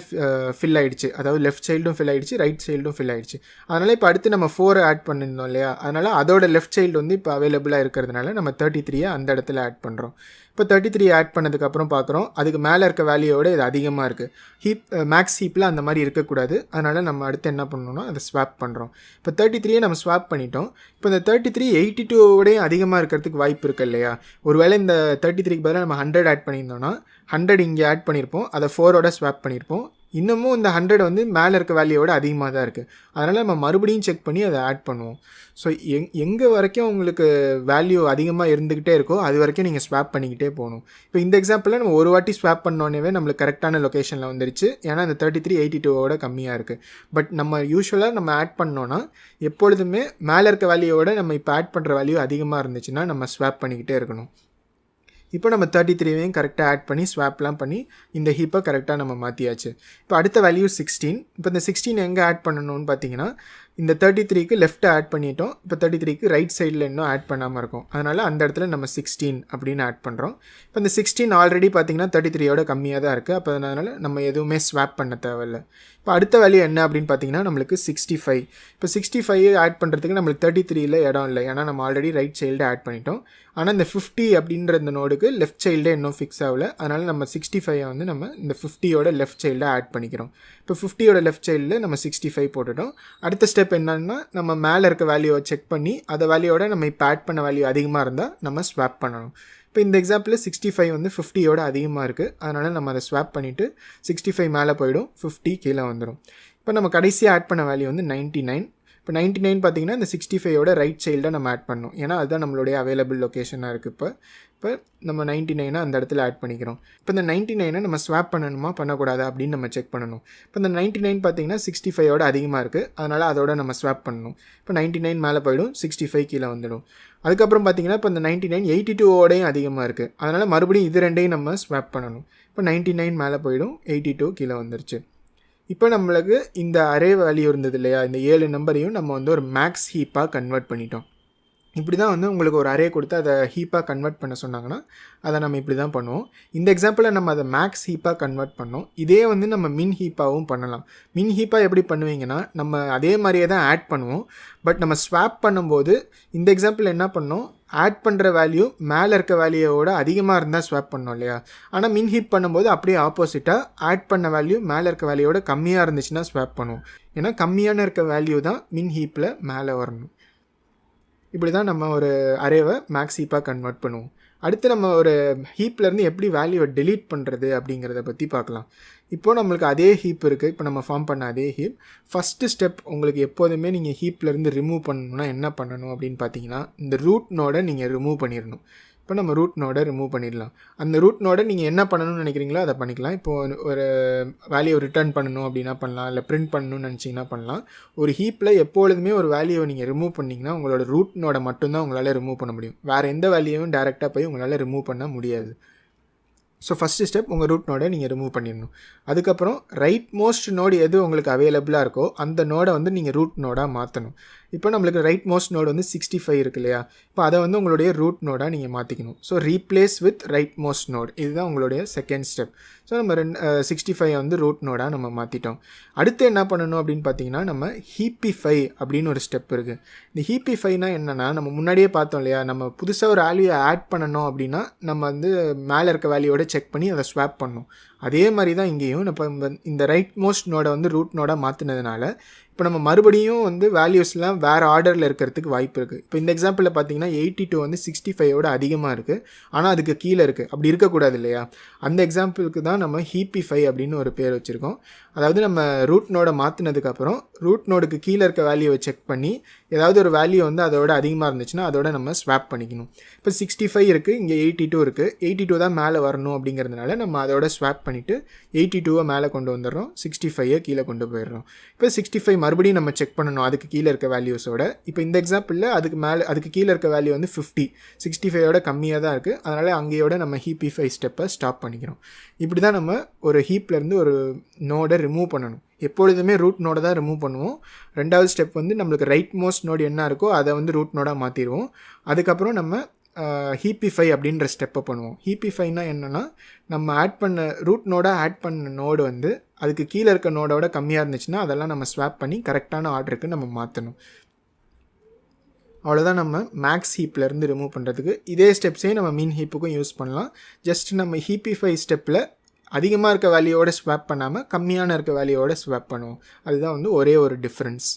ஃபில் ஆகிடுச்சு. அதாவது லெஃப்ட் சைல்டும் ஃபில் ஆகிடுச்சு, ரைட் சைல்டும் ஃபில் ஆகிடுச்சு. அதனால் இப்போ அடுத்து நம்ம 4 ஆட் பண்ணியிருந்தோம் இல்லையா, அதனால் அதோட லெஃப்ட் சைல்டு வந்து இப்போ அவைலபிளாக இருக்கிறதுனால நம்ம 33 அந்த இடத்துல ஆட் பண்ணுறோம். இப்போ 33 ஆட் பண்ணதுக்கப்புறம் பார்க்குறோம் அதுக்கு மேலே இருக்க வேல்யூவோட இது அதிகமாக இருக்குது. மேக்ஸ் ஹீப்பில் அந்த மாதிரி இருக்கக்கூடாது. அதனால் நம்ம அடுத்து என்ன பண்ணணும்னா அதை ஸ்வாப் பண்ணுறோம். இப்போ 33 நம்ம ஸ்வாப் பண்ணிட்டோம். இப்போ இந்த 33 82வோடையும் அதிகமாக இருக்கிறதுக்கு வாய்ப்பு இருக்குது இல்லையா. ஒருவேளை இந்த 33க்கு பதிலாக நம்ம 100 ஆட் பண்ணியிருந்தோம்னா 100 இங்கே ஆட் பண்ணியிருப்போம், அதை 4ஓட ஸ்வாப் பண்ணியிருப்போம். இன்னமும் இந்த 100 வந்து மேலே இருக்க வேல்யூவோட அதிகமாக தான் இருக்குது. அதனால் நம்ம மறுபடியும் செக் பண்ணி அதை ஆட் பண்ணுவோம். ஸோ எங்கே வரைக்கும் உங்களுக்கு வேல்யூ அதிகமாக இருந்துக்கிட்டே இருக்கோ அது வரைக்கும் நீங்கள் ஸ்வாப் பண்ணிக்கிட்டே போகணும். இப்போ இந்த எக்ஸாம்பிளில் நம்ம ஒரு வாட்டி ஸ்வாப் பண்ணோன்னே நம்மளுக்கு கரெக்டான லொக்கேஷனில் வந்துருச்சு. ஏன்னா இந்த 33 82வோட கம்மியாக இருக்குது. பட் நம்ம யூஸ்வலாக நம்ம ஆட் பண்ணோன்னா எப்பொழுதுமே மேலே இருக்க வேல்யூவோட நம்ம இப்போ ஆட் பண்ணுற வேல்யூ அதிகமாக இருந்துச்சுன்னா நம்ம ஸ்வாப் பண்ணிக்கிட்டே இருக்கணும். இப்போ நம்ம 33ஐயும் கரெக்டாக ஆட் பண்ணி ஸ்வாப்லாம் பண்ணி இந்த ஹீப்பை கரெக்டாக நம்ம மாற்றியாச்சு. இப்போ அடுத்த வேல்யூ 16. இப்போ இந்த 16 எங்கே ஆட் பண்ணணும்னு பார்த்தீங்கன்னா, இந்த 33க்கு லெஃப்ட்டை ஆட் பண்ணிட்டோம். இப்போ 33க்கு ரைட் சைடில் இன்னும் ஆட் பண்ணாமல் இருக்கும். அதனால் அந்த இடத்துல நம்ம 16 அப்படின்னு ஆட் பண்ணுறோம். இப்போ இந்த 16 ஆல்ரெடி பார்த்தீங்கன்னா 33யோட கம்மியாக தான் இருக்குது. அப்போ அதனால் நம்ம எதுவுமே ஸ்வாப் பண்ண தேவையில்லை. இப்போ அடுத்த வேல்யூ என்ன அப்படின்னு பார்த்தீங்கன்னா நம்மளுக்கு 65. இப்போ 65 ஆட் பண்ணுறதுக்கு நம்மளுக்கு 33ல் இடம் இல்லை, ஏன்னா நம்ம ஆல்ரெடி ரைட் சைல்டு ஆட் பண்ணிட்டோம். ஆனால் இந்த 50 அப்படின்ற இந்த நோடுக்கு லெஃப்ட் சைல்டே இன்னும் ஃபிக்ஸ் ஆகலை. அதனால் நம்ம 65 வந்து நம்ம இந்த 50யோட லெஃப்ட் சைல்டை ஆட் பண்ணிக்கிறோம். இப்போ 50யோட லெஃப்ட் சைடில் நம்ம 65 போட்டுட்டோம். அடுத்த ஸ்டெப் என்னன்னா நம்ம மேலே இருக்க வேல்யூவை செக் பண்ணி அந்த வேல்யூவோட நம்ம இப்போ ஆட் பண்ண வேல்யூ அதிகமாக இருந்தால் நம்ம ஸ்வாப் பண்ணணும். இப்போ இந்த எக்ஸாம்பிளில் 65 வந்து 50யோட அதிகமாக இருக்குது. அதனால் நம்ம அதை ஸ்வாப் பண்ணிவிட்டு 65 மேலே போயிடும், 50 கீழே வந்துடும். இப்போ நம்ம கடைசியாக ஆட் பண்ண வேல்யூ வந்து 99. இப்போ 99 பார்த்தீங்கன்னா இந்த 65ஓட ரைட் சைல்டை நம்ம ஆட் பண்ணணும், ஏன்னா அதுதான் நம்மளுடைய அவைலபிள் லொக்கேஷனாக இருக்குது. இப்போ நம்ம 99 அந்த இடத்துல ஆட் பண்ணிக்கிறோம். இப்போ இந்த 99 நம்ம ஸ்வாப் பண்ணணுமா பண்ணக்கூடாதா அப்படின்னு நம்ம செக் பண்ணணும். இப்போ இந்த 99 பார்த்தீங்கன்னா 65ஓட அதிகமாக இருக்குது, அதனால் அதோட நம்ம ஸ்வாப் பண்ணணும். இப்போ 99 மேலே போயிடும், 65 கீழே வந்துடும். அதுக்கப்புறம் பார்த்தீங்கன்னா இப்போ இந்த 99 82ஓடையும் அதிகமாக இருக்குது, அதனால் மறுபடியும் இது ரெண்டையும் நம்ம ஸ்வாப் பண்ணணும். இப்போ 99 மேலே போயிடும், 82 கீழே வந்துருச்சு. இப்போ நம்மளுக்கு இந்த அரே வேல்யூ இருந்தது இல்லையா, இந்த 7 நம்பரையும் நம்ம வந்து ஒரு மேக்ஸ் ஹீப்பாக கன்வெர்ட் பண்ணிட்டோம். இப்படி தான் வந்து உங்களுக்கு ஒரு அரே கொடுத்து அதை ஹீப்பாக கன்வெர்ட் பண்ண சொன்னாங்கன்னா அதை நம்ம இப்படி தான் பண்ணுவோம். இந்த எக்ஸாம்பிளில் நம்ம அதை மேக்ஸ் ஹீப்பாக கன்வெர்ட் பண்ணோம். இதே வந்து நம்ம மின் ஹீப்பாகவும் பண்ணலாம். மின் ஹீப்பாக எப்படி பண்ணுவீங்கன்னா நம்ம அதே மாதிரியே தான் ஆட் பண்ணுவோம், பட் நம்ம ஸ்வாப் பண்ணும்போது இந்த எக்ஸாம்பிள் என்ன பண்ணோம், ஆட் பண்ணுற வேல்யூ மேலே இருக்க வேல்யூவோட அதிகமாக இருந்தால் ஸ்வாப் பண்ணோம் இல்லையா. ஆனால் மின் ஹீப் பண்ணும்போது அப்படியே ஆப்போசிட்டாக ஆட் பண்ண வேல்யூ மேலே இருக்க வேல்யூவோட கம்மியாக இருந்துச்சுன்னா ஸ்வாப் பண்ணுவோம், ஏன்னா கம்மியான இருக்க வேல்யூ தான் மின் ஹீப்பில் மேலே வரணும். இப்படி தான் நம்ம ஒரு அரேவை மேக்ஸ் ஹீப்பாக கன்வெர்ட் பண்ணுவோம். அடுத்து நம்ம ஒரு ஹீப்லேருந்து எப்படி வேல்யூவை டெலீட் பண்ணுறது அப்படிங்கிறத பற்றி பார்க்கலாம். இப்போது நம்மளுக்கு அதே ஹீப் இருக்குது, இப்போ நம்ம ஃபார்ம் பண்ண அதே ஹீப். ஃபஸ்ட்டு ஸ்டெப் உங்களுக்கு எப்போதுமே நீங்கள் ஹீப்லேருந்து ரிமூவ் பண்ணணும்னா என்ன பண்ணணும் அப்படின்னு பார்த்தீங்கன்னா, இந்த ரூட் நோடை நீங்கள் ரிமூவ் பண்ணிடணும். இப்போ நம்ம ரூட் நோடை ரிமூவ் பண்ணிடலாம். அந்த ரூட் நோடை நீங்கள் என்ன பண்ணணும்னு நினைக்கிறீங்களோ அதை பண்ணிக்கலாம். இப்போது ஒரு வேல்யூவை ரிட்டர்ன் பண்ணணும் அப்படின்னா பண்ணலாம், இல்லை பிரிண்ட் பண்ணணும்னு நினச்சிங்கன்னா பண்ணலாம். ஒரு ஹீப்பில் எப்பொழுதுமே ஒரு வேல்யூவை நீங்கள் ரிமூவ் பண்ணிங்கன்னா உங்களோட ரூட் நோடை மட்டும்தான் உங்களால் ரிமூவ் பண்ண முடியும், வேறு எந்த வேல்யூவும் டேரெக்டாக போய் உங்களால் ரிமூவ் பண்ண முடியாது. ஸோ ஃபஸ்ட்டு ஸ்டெப் உங்கள் ரூட் நோடை நீங்கள் ரிமூவ் பண்ணிடணும். அதுக்கப்புறம் ரைட் மோஸ்ட் நோடு எது உங்களுக்கு அவைலபிளாக இருக்கோ அந்த நோடை வந்து நீங்கள் ரூட் நோடாக மாற்றணும். இப்போ நம்மளுக்கு ரைட் மோஸ்ட் நோடு வந்து 65 இருக்கு இல்லையா, இப்போ அதை வந்து உங்களுடைய ரூட் நோடாக நீங்கள் மாற்றிக்கணும். So replace with rightmost node, இதுதான் உங்களுடைய செகண்ட் ஸ்டெப். ஸோ நம்ம 65 வந்து ரூட் நோடாக நம்ம மாற்றிட்டோம். அடுத்து என்ன பண்ணணும் அப்படின்னு பார்த்தீங்கன்னா, நம்ம ஹீப்பிஃபை அப்படின்னு ஒரு ஸ்டெப் இருக்குது. இந்த ஹீப்பிஃபைனா என்னென்னா, நம்ம முன்னாடியே பார்த்தோம் இல்லையா, நம்ம புதுசாக ஒரு வேல்யூவை ஆட் பண்ணணும் அப்படின்னா நம்ம வந்து மேலே இருக்க வேல்யூவோட செக் பண்ணி அதை ஸ்வாப் பண்ணணும். அதே மாதிரி தான் இங்கேயும் நம்ம இந்த ரைட் மோஸ்ட் நோடை வந்து ரூட் நோடாக மாற்றினதுனால இப்போ நம்ம மறுபடியும் வந்து வேல்யூஸ்லாம் வேறு ஆர்டரில் இருக்கிறதுக்கு வாய்ப்பு இருக்குது. இப்போ இந்த எக்ஸாம்பிளில் பார்த்தீங்கன்னா 82 வந்து 65ஓட அதிகமாக இருக்குது, ஆனால் அதுக்கு கீழே இருக்குது. அப்படி இருக்கக்கூடாது இல்லையா, அந்த எக்ஸாம்பிளுக்கு தான் நம்ம ஹீப்பிஃபை அப்படின்னு ஒரு பேர் வச்சுருக்கோம். அதாவது நம்ம ரூட் நோடை மாற்றினதுக்கப்புறம் ரூட் நோடுக்கு கீழே இருக்க வேல்யூவை செக் பண்ணி ஏதாவது ஒரு வேல்யூ வந்து அதோட அதிகமாக இருந்துச்சுன்னா அதோட நம்ம ஸ்வாப் பண்ணிக்கணும். இப்போ 65 இருக்குது, இங்கே 82 இருக்குது, 82 தான் மேலே வரணும் அப்படிங்கிறதுனால நம்ம அதோட ஸ்வாப் பண்ணிவிட்டு 82வை மேலே கொண்டு வந்துடுறோம், 65 கீழே கொண்டு போயிடுறோம். இப்போ 65 மறுபடியும் நம்ம செக் பண்ணணும் அதுக்கு கீழே இருக்க வேல்யூஸோட. இப்போ இந்த எக்ஸாம்பிளில் அதுக்கு கீழே இருக்க வேல்யூ வந்து 50, 65ஓட கம்மியாக தான் இருக்குது, அதனால் அங்கேயோட நம்ம ஹீப்பிஃபை ஸ்டெப்பை ஸ்டாப் பண்ணிக்கிறோம். இப்படி தான் நம்ம ஒரு ஹீப்லேருந்து ஒரு நோடை ரிமூவ் பண்ணணும். எப்பொழுதுமே ரூட் நோடை தான் ரிமூவ் பண்ணுவோம். ரெண்டாவது ஸ்டெப் வந்து நம்மளுக்கு ரைட் மோஸ்ட் நோடு என்ன இருக்கோ அதை வந்து ரூட் நோடாக மாற்றிடுவோம். அதுக்கப்புறம் நம்ம ஹீப்பிஃபை அப்படின்ற ஸ்டெப்பை பண்ணுவோம். ஹீப்பிஃபைனா என்னென்னா, நம்ம ஆட் பண்ண ரூட் நோடாக ஆட் பண்ண நோடு வந்து அதுக்கு கீழே இருக்க நோடோட கம்மியாக இருந்துச்சுன்னா அதெல்லாம் நம்ம ஸ்வாப் பண்ணி கரெக்டான ஆர்டருக்கு நம்ம மாற்றணும். அவ்வளோதான் நம்ம மேக்ஸ் ஹீப்லேருந்து ரிமூவ் பண்ணுறதுக்கு. இதே ஸ்டெப்ஸே நம்ம மீன் ஹீப்புக்கும் யூஸ் பண்ணலாம். ஜஸ்ட் நம்ம ஹீப்பிஃபை ஸ்டெப்பில் அதிகமாக இருக்க வேல்யூவோட ஸ்வாப் பண்ணாமல் கம்மியான இருக்க வேல்யூவோட ஸ்வாப் பண்ணுவோம். அதுதான் வந்து ஒரே ஒரு டிஃப்ரென்ஸ்.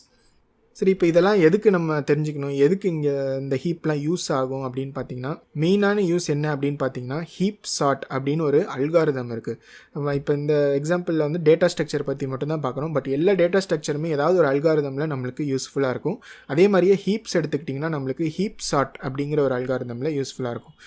சரி, இப்போ இதெல்லாம் எதுக்கு நம்ம தெரிஞ்சுக்கணும், எதுக்கு இங்கே இந்த ஹீப்லாம் யூஸ் ஆகும் அப்படின்னு பார்த்தீங்கன்னா, மெயினான யூஸ் என்ன அப்படின்னு பார்த்தீங்கன்னா, ஹீப் சார்ட் அப்படின்னு ஒரு அல்காரிதம் இருக்குது. நம்ம இப்போ இந்த எக்ஸாம்பிளில் வந்து டேட்டா ஸ்ட்ரக்சர் பற்றி மட்டும்தான் பார்க்குறோம், பட் எல்லா டேட்டா ஸ்ட்ரக்சருமே ஏதாவது ஒரு அல்காரிதமில் நம்மளுக்கு யூஸ்ஃபுல்லாக இருக்கும். அதே மாதிரியே ஹீப்ஸ் எடுத்துக்கிட்டிங்கன்னா நம்மளுக்கு ஹீப் சார்ட் அப்படிங்கிற ஒரு அல்காரிதமில் யூஸ்ஃபுல்லாக இருக்கும்.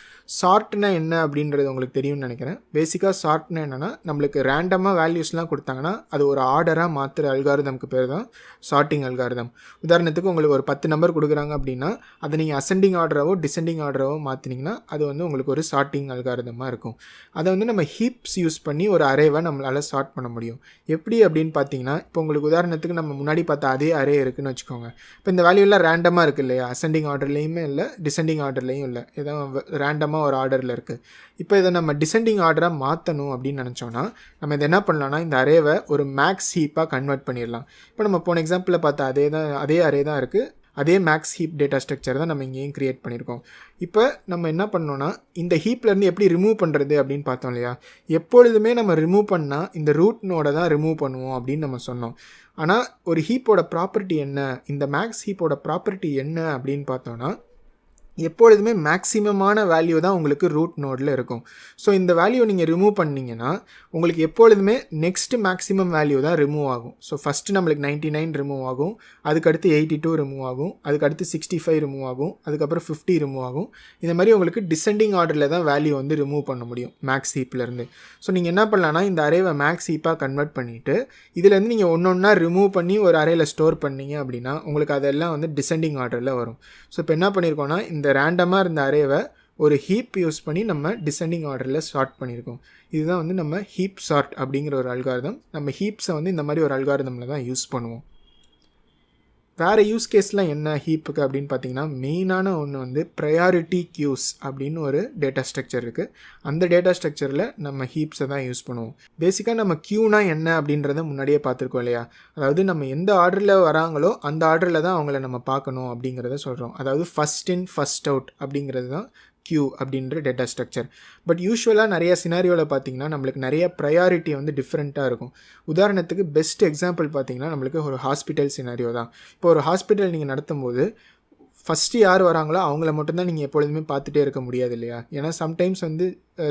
சார்ட்னா என்ன அப்படின்றது உங்களுக்கு தெரியும்னு நினைக்கிறேன். பேசிக்காக சார்ட்னா என்னென்னா, நம்மளுக்கு ரேண்டமாக வேல்யூஸ்லாம் கொடுத்தாங்கன்னா அது ஒரு ஆர்டராக மாற்றுற அல்காரிதம்க்கு பேர் தான் சார்ட்டிங் அல்காரிதம். உதாரணத்துக்கு உங்களுக்கு ஒரு 10 நம்பர் கொடுக்குறாங்க அப்படின்னா அதை நீங்கள் அசெண்டிங் ஆர்டராவோ டிசெண்டிங் ஆர்டராவோ மாற்றினீங்கன்னா அது வந்து உங்களுக்கு ஒரு சார்ட்டிங் அல்காரிதமாக இருக்கும். அதை வந்து நம்ம ஹீப்ஸ் யூஸ் பண்ணி ஒரு அரேவை நம்மளால் சார்ட் பண்ண முடியும். எப்படி அப்படின்னு பார்த்தீங்கன்னா, இப்போ உங்களுக்கு உதாரணத்துக்கு நம்ம முன்னாடி பார்த்த அதே அரே இருக்குதுன்னு வச்சுக்கோங்க. இப்போ இந்த வேல்யூலாம் ரேண்டமாக இருக்குது இல்லையா, அசெண்டிங் ஆர்டர்லேயுமே இல்லை டிசெண்டிங் ஆர்டர்லேயும் இல்லை, இதான் ரேண்டமாக ஒரு ஆர்டரில் இருக்குது. இப்போ இதை நம்ம டிசெண்டிங் ஆர்டராக மாற்றணும் அப்படின்னு நினச்சோன்னா நம்ம இதை என்ன பண்ணலாம்னா, இந்த அரேவை ஒரு மேக்ஸ் ஹீப்பாக கன்வெர்ட் பண்ணிடலாம். இப்போ நம்ம போன எக்ஸாம்பிளில் பார்த்தா அதே அரே தான் இருக்குது, அதே மேக்ஸ் ஹீப் டேட்டா ஸ்ட்ரக்சர் தான் நம்ம இங்கேயும் க்ரியேட் பண்ணியிருக்கோம். இப்போ நம்ம என்ன பண்ணோன்னா, இந்த ஹீப்லேருந்து எப்படி ரிமூவ் பண்ணுறது அப்படின்னு பார்த்தோம் இல்லையா. எப்பொழுதுமே நம்ம ரிமூவ் பண்ணால் இந்த ரூட் நோடை தான் ரிமூவ் பண்ணுவோம் அப்படின்னு நம்ம சொன்னோம். ஆனால் ஒரு ஹீப்போட ப்ராப்பர்ட்டி என்ன, இந்த மேக்ஸ் ஹீப்போட ப்ராப்பர்ட்டி என்ன அப்படின்னு பார்த்தோன்னா, எப்பொழுதுமே மேக்ஸிமமான வேல்யூ தான் உங்களுக்கு ரூட் நோடில் இருக்கும். ஸோ இந்த வேல்யூ நீங்கள் ரிமூவ் பண்ணிங்கன்னா உங்களுக்கு எப்பொழுதுமே நெக்ஸ்ட் மேக்ஸிமம் வேல்யூ தான் ரிமூவ் ஆகும். ஸோ ஃபஸ்ட்டு நம்மளுக்கு 99 ரிமூவ் ஆகும், அதுக்கடுத்து 82 ரிமூவ் ஆகும், அதுக்கடுத்து 65 ரிமூவ் ஆகும், அதுக்கப்புறம் 50 ரிமூவ் ஆகும். இந்த மாதிரி உங்களுக்கு டிசெண்டிங் ஆர்டரில் தான் வேல்யூ வந்து ரிமூவ் பண்ண முடியும் மேக்ஸ் ஹீப்லேருந்து. ஸோ நீங்கள் என்ன பண்ணலான்னா இந்த அரேவை மேக்ஸ் ஹீப்பாக கன்வெர்ட் பண்ணிவிட்டு இதுலேருந்து நீங்கள் ஒன்றா ரிமூவ் பண்ணி ஒரு அரேயில் ஸ்டோர் பண்ணீங்க அப்படின்னா உங்களுக்கு அதெல்லாம் வந்து டிசெண்டிங் ஆர்டரில் வரும். ஸோ இப்போ என்ன பண்ணியிருக்கோன்னா இந்த ரேண்டமாக இருந்த அரேவை ஒரு ஹீப் யூஸ் பண்ணி நம்ம டிசெண்டிங் ஆர்டரில் சார்ட் பண்ணியிருக்கோம். இதுதான் வந்து நம்ம ஹீப் சார்ட் அப்படிங்கிற ஒரு அல்காரிதம். நம்ம ஹீப்ஸை வந்து இந்த மாதிரி ஒரு அல்காரிதமில் தான் யூஸ் பண்ணுவோம். வேறு யூஸ் கேஸ்லாம் என்ன ஹீப்புக்கு அப்படின்னு பார்த்தீங்கன்னா மெயினான ஒன்று வந்து ப்ரையாரிட்டி கியூஸ் அப்படின்னு ஒரு டேட்டா ஸ்ட்ரக்சர் இருக்குது. அந்த டேட்டா ஸ்ட்ரக்சரில் நம்ம ஹீப்ஸை தான் யூஸ் பண்ணுவோம். பேசிக்காக நம்ம கியூனா என்ன அப்படின்றத முன்னாடியே பார்த்துருக்கோம் இல்லையா? அதாவது நம்ம எந்த ஆர்டரில் வராங்களோ அந்த ஆர்டரில் தான் அவங்கள நம்ம பார்க்கணும் அப்படிங்கிறத சொல்கிறோம். அதாவது ஃபஸ்ட் இன் ஃபஸ்ட் அவுட் அப்படிங்கிறது தான் கியூ அப்படின்ற டேட்டா ஸ்ட்ரக்சர். பட் யூஸ்வலாக நிறைய சினாரியோவில் பார்த்தீங்கன்னா நம்மளுக்கு நிறைய ப்ரையாரிட்டி வந்து டிஃப்ரெண்ட்டாக இருக்கும். உதாரணத்துக்கு பெஸ்ட் எக்ஸாம்பிள் பார்த்தீங்கன்னா நம்மளுக்கு ஒரு ஹாஸ்பிட்டல் சினாரியோ தான். இப்போ ஒரு ஹாஸ்பிட்டல் நீங்கள் நடத்தும் போது ஃபஸ்ட்டு யார் வராங்களோ அவங்கள மட்டும்தான் நீங்கள் எப்பொழுதுமே பார்த்துட்டே இருக்க முடியாது இல்லையா? ஏன்னா சம்டைம்ஸ் வந்து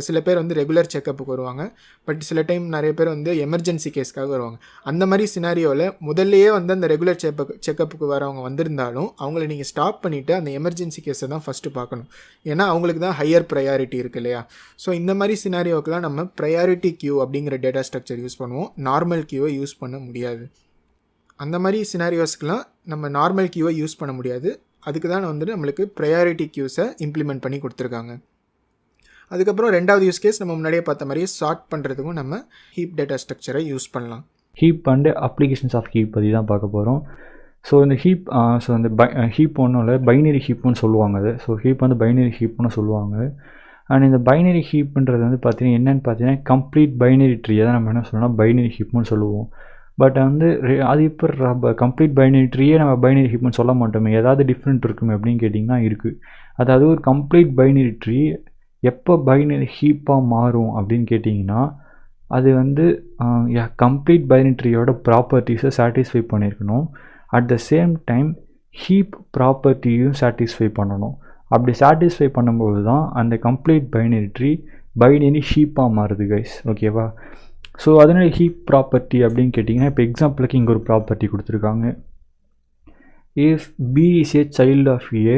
சில பேர் வந்து ரெகுலர் செக்கப்புக்கு வருவாங்க, பட் சில டைம் நிறைய பேர் வந்து எமர்ஜென்சி கேஸ்க்காக வருவாங்க. அந்த மாதிரி சினாரியோவில் முதல்லையே வந்து அந்த ரெகுலர் செக்கப்புக்கு வரவங்க வந்திருந்தாலும் அவங்கள நீங்கள் ஸ்டாப் பண்ணிவிட்டு அந்த எமர்ஜென்சி கேஸை தான் ஃபஸ்ட்டு பார்க்கணும். ஏன்னா அவங்களுக்கு தான் ஹையர் ப்ரையாரிட்டி இருக்குது இல்லையா? ஸோ இந்த மாதிரி சினாரியோக்கெலாம் நம்ம ப்ரையாரிட்டி கியூ அப்படிங்கிற டேட்டா ஸ்ட்ரக்சர் யூஸ் பண்ணுவோம். நார்மல் கியூவை யூஸ் பண்ண முடியாது. அந்த மாதிரி சினாரியோஸ்க்கெலாம் நம்ம நார்மல் கியூவை யூஸ் பண்ண முடியாது. அதுக்கு தான் வந்துட்டு நம்மளுக்கு ப்ரையாரிட்டி கியூஸை இம்ப்ளிமெண்ட் பண்ணி கொடுத்துருக்காங்க. அதுக்கப்புறம் ரெண்டாவது யூஸ் கேஸ் நம்ம முன்னாடியே பார்த்த மாதிரியே சார்ட் பண்ணுறதுக்கும் நம்ம ஹீப் டேட்டா ஸ்ட்ரக்சரை யூஸ் பண்ணலாம். Heap and applications of heap பற்றி தான் பார்க்க போகிறோம். ஸோ இந்த ஹீப் இந்த ஹீப் ஒன்றும் இல்லை, பைனரி ஹீப்னு சொல்லுவாங்க அது. ஸோ ஹீப் வந்து பைனரி ஹீப்னு சொல்லுவாங்க. அண்ட் இந்த பைனரி ஹீப்ன்றது வந்து பார்த்தீங்கன்னா என்னென்னு பார்த்தீங்கன்னா கம்ப்ளீட் பைனரி ட்ரீயை தான் நம்ம என்ன சொல்லணும்னா பைனரி ஹீப்னு சொல்லுவோம். பட் வந்து அது இப்போ கம்ப்ளீட் பைனரி ட்ரீயே நம்ம பைனரி ஹீப்னு சொல்ல மாட்டோமே, ஏதாவது டிஃப்ரெண்ட் இருக்குமே அப்படின்னு கேட்டிங்கன்னா இருக்குது. அதாவது ஒரு கம்ப்ளீட் பைனரி ட்ரீ எப்போ பைனரி ஹீப்பாக மாறும் அப்படின்னு கேட்டிங்கன்னா அது வந்து கம்ப்ளீட் பைனரி ட்ரீயோட ப்ராப்பர்ட்டிஸை சாட்டிஸ்ஃபை பண்ணியிருக்கணும். At the same time heap ப்ராப்பர்ட்டியும் சாட்டிஸ்ஃபை பண்ணணும். அப்படி சாட்டிஸ்ஃபை பண்ணும்போது தான் அந்த கம்ப்ளீட் பைனரி ட்ரீ பைனரி ஹீப்பாக மாறுது கைஸ். ஓகேவா? ஸோ அதனால் ஹீப் ப்ராப்பர்ட்டி அப்படின்னு கேட்டிங்கன்னா இப்போ எக்ஸாம்பிளுக்கு இங்கே ஒரு ப்ராப்பர்ட்டி கொடுத்துருக்காங்க. If B is a child of A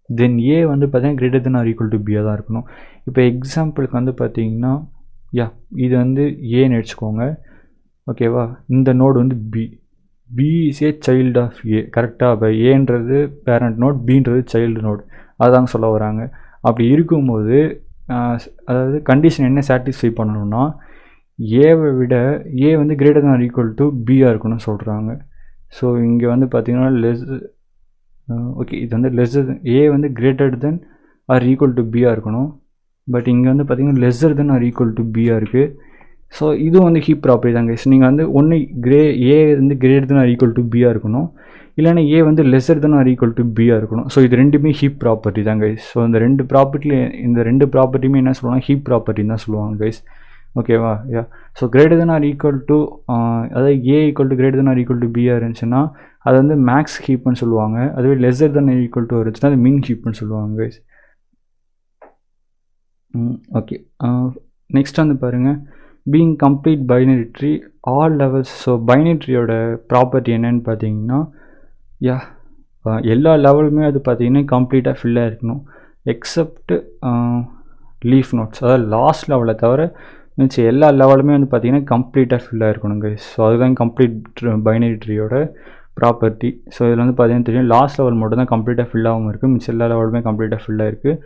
then A வந்து பார்த்தீங்கன்னா greater than or equal to பியாக தான் இருக்கணும். இப்போ எக்ஸாம்பிளுக்கு வந்து பார்த்தீங்கன்னா இது வந்து ஏன்னு வச்சுக்கோங்க. ஓகேவா? இந்த நோடு வந்து B is a child of A. கரெக்டாக? இப்போ ஏன்றது பேரண்ட் நோட், பின்றது சைல்டு நோட், அதுதாங்க சொல்ல வராங்க. அப்படி இருக்கும்போது அதாவது கண்டிஷன் என்ன சாட்டிஸ்ஃபை பண்ணணும்னா ஏவை விட ஏ வந்து greater than or equal to பியாக இருக்கணும்னு சொல்கிறாங்க. ஸோ இங்கே வந்து பார்த்திங்கன்னா இது வந்து லெஸ்ஸர் ஏ வந்து greater than or equal to பியாக இருக்கணும். பட் இங்கே வந்து பார்த்திங்கன்னா lesser than or equal to பியாக இருக்குது. ஸோ இதுவும் வந்து ஹீப் ப்ராப்பர்ட்டி தாங்க. ஸோ நீங்கள் வந்து ஒன்று ஏ வந்து greater than or equal to பியாக இருக்கணும், இல்லைன்னா ஏ வந்து lesser than or equal to பியாக இருக்கணும். ஸோ இது ரெண்டுமே ஹீப் ப்ராப்பர்ட்டி தான் கைஸ். ஸோ இந்த ரெண்டு ப்ராப்பர்ட்டியுமே என்ன சொல்லுவாங்க? ஹீப் ப்ராப்பர்ட்டின்னு தான் சொல்லுவாங்க கைஸ். ஓகேவா? So greater than or equal to அதாவது A equal to greater than or equal to பியாக இருந்துச்சுன்னா அது வந்து மேக்ஸ் ஹீப்னு சொல்லுவாங்க. அதுவே lesser than or equal to இருந்துச்சுன்னா அது மின் ஹீப்னு சொல்லுவாங்க கைஸ். ஓகே, நெக்ஸ்ட் வந்து பாருங்கள், being complete binary tree all levels. So binary ட்ரீயோட ப்ராப்பர்ட்டி என்னன்னு பார்த்தீங்கன்னா எல்லா லெவலுமே அது பார்த்தீங்கன்னா கம்ப்ளீட்டாக ஃபில்லாக இருக்கணும் எக்ஸப்ட் லீஃப் நோட்ஸ். அதாவது லாஸ்ட் லெவலை தவிர மீன்ஸ் எல்லா லெவலுமே வந்து பார்த்திங்கன்னா கம்ப்ளீட்டாக ஃபில்லாக இருக்கணும் கைஸ். ஸோ அதுதான் கம்ப்ளீட் பைனரி ட்ரீயோட ப்ராப்பர்ட்டி. ஸோ இதில் வந்து பார்த்திங்கன்னா தெரியும் லாஸ்ட் லெவல் மட்டும் தான் கம்ப்ளீட்டாக ஃபில்லாகவும் இருக்குது, மீன்ஸ் எல்லா லெவலுமே கம்ப்ளீட்டாக ஃபில்லாக இருக்குது.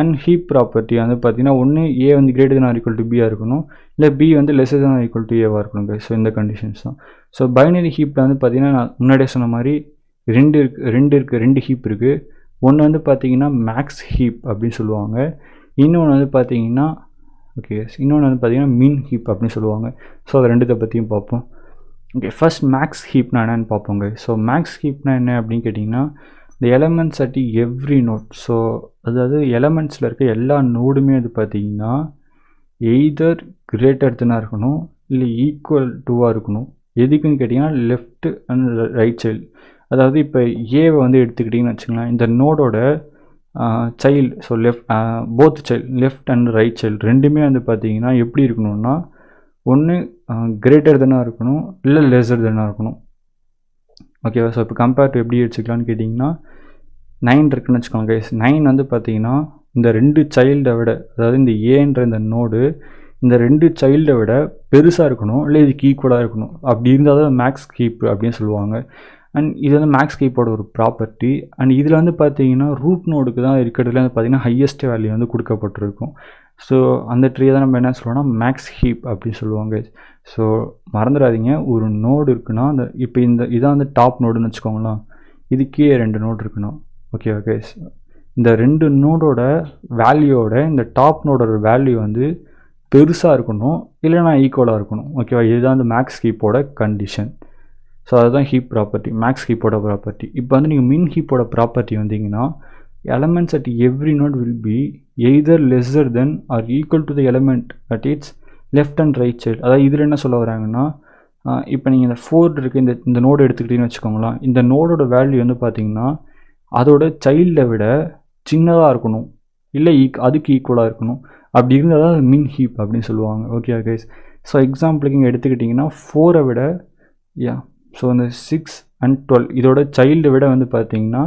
அண்ட் ஹீப் ப்ராப்பர்ட்டி வந்து பார்த்திங்கன்னா ஒன்று ஏ வந்து greater than or equal to பியாக இருக்கணும், இல்லை பி வந்து lesser than or equal to ஏவாக இருக்கணும் கைஸ். ஸோ இந்த கண்டிஷன்ஸ் தான். ஸோ பைனரி ஹீப்பில் வந்து பார்த்திங்கன்னா நான் முன்னாடியே சொன்ன மாதிரி ரெண்டு ஹீப் இருக்குது. ஒன்று வந்து பார்த்திங்கன்னா மேக்ஸ் ஹீப் அப்படின்னு சொல்லுவாங்க, இன்னொன்று வந்து பார்த்திங்கன்னா இன்னொன்று வந்து பார்த்திங்கன்னா மின் ஹீப் அப்படின்னு சொல்லுவாங்க. ஸோ அதை ரெண்டுத்தை பற்றியும் பார்ப்போம். ஓகே, ஃபர்ஸ்ட் மேக்ஸ் ஹீப்னா என்னென்னு பார்ப்போங்க. ஸோ மேக்ஸ் ஹீப்னா என்ன அப்படின்னு கேட்டிங்கன்னா இந்த elements at every node. So அதாவது எலமெண்ட்ஸில் இருக்க எல்லா நோடுமே அது பார்த்திங்கன்னா எய்தர் கிரேட்டர் தென்னாக இருக்கணும் இல்லை ஈக்குவல் டுவாக இருக்கணும். எதுக்குன்னு கேட்டிங்கன்னா லெஃப்ட் அண்ட் ரைட் சைல்டு. அதாவது இப்போ ஏவை வந்து எடுத்துக்கிட்டிங்கன்னு வச்சுக்கலாம், இந்த நோடோட child, so both child left and right child ரெண்டுமே வந்து பார்த்தீங்கன்னா எப்படி இருக்கணும்னா ஒன்று கிரேட்டர் தென்னாக இருக்கணும், இல்லை லெஸர் தென்னாக இருக்கணும். ஓகேவா? ஸோ இப்போ கம்பேர் டு எப்படி வச்சுக்கலான்னு கேட்டிங்கன்னா 9 இருக்குன்னு வச்சுக்கோங்க கைஸ். 9 வந்து பார்த்தீங்கன்னா இந்த 2 சைல்டை விட, அதாவது இந்த ஏன்ற இந்த நோடு இந்த 2 சைல்டை விட பெருசாக இருக்கணும், இல்லை இதுக்கு ஈக்குவலாக இருக்கணும். அப்படி இருந்தால் தான் மேக்ஸ் கீப் அப்படின்னு சொல்லுவாங்க. அண்ட் இது வந்து மேக்ஸ் கீப்போட ஒரு ப்ராப்பர்ட்டி. அண்ட் இதில் வந்து பார்த்தீங்கன்னா ரூட் நோடுக்கு தான் இருக்கிறதுல வந்து பார்த்தீங்கன்னா ஹையஸ்ட் வேல்யூ வந்து கொடுக்கப்பட்டிருக்கும். ஸோ அந்த ட்ரீயை தான் நம்ம என்ன சொல்லுவோம்னா மேக்ஸ் ஹீப் அப்படின்னு சொல்லுவாங்க. ஸோ மறந்துடாதீங்க, ஒரு நோடு இருக்குன்னா அந்த இப்போ இதான் வந்து டாப் நோடுன்னு வச்சுக்கோங்களேன், இதுக்கே 2 நோடு இருக்கணும். ஓகே ஓகே, இந்த 2 நோடோட வேல்யூவோட இந்த டாப் நோடோட வேல்யூ வந்து பெருசாக இருக்கணும், இல்லைனா ஈக்குவலாக இருக்கணும். ஓகேவா? இதுதான் வந்து மேக்ஸ் ஹீப்போட கண்டிஷன். ஸோ அதுதான் ஹீப் ப்ராப்பர்ட்டி, மேக்ஸ் ஹீப்போட ப்ராப்பர்ட்டி. இப்போ வந்து நீங்கள் மின் ஹீப்போட ப்ராப்பர்ட்டி வந்தீங்கன்னா elements at every node will be either lesser than or equal to the element at its left and right side. அதாவது இதில் என்ன சொல்ல வராங்கன்னா, இப்போ நீங்கள் இந்த 4 இருக்குது இந்த நோடு எடுத்துக்கிட்டீங்கன்னு வச்சுக்கோங்களேன், இந்த நோடோட வேல்யூ வந்து பார்த்தீங்கன்னா அதோட சைல்டை விட சின்னதாக இருக்கணும், இல்லை அதுக்கு ஈக்குவலாக இருக்கணும். அப்படி இருந்தால் தான் மின் ஹீப் அப்படின்னு சொல்லுவாங்க. Okay guys? ஸோ எக்ஸாம்பிளுக்கு இங்கே எடுத்துக்கிட்டிங்கன்னா 4 விட ஸோ இந்த 6 and 12 இதோட சைல்டை விட வந்து பார்த்தீங்கன்னா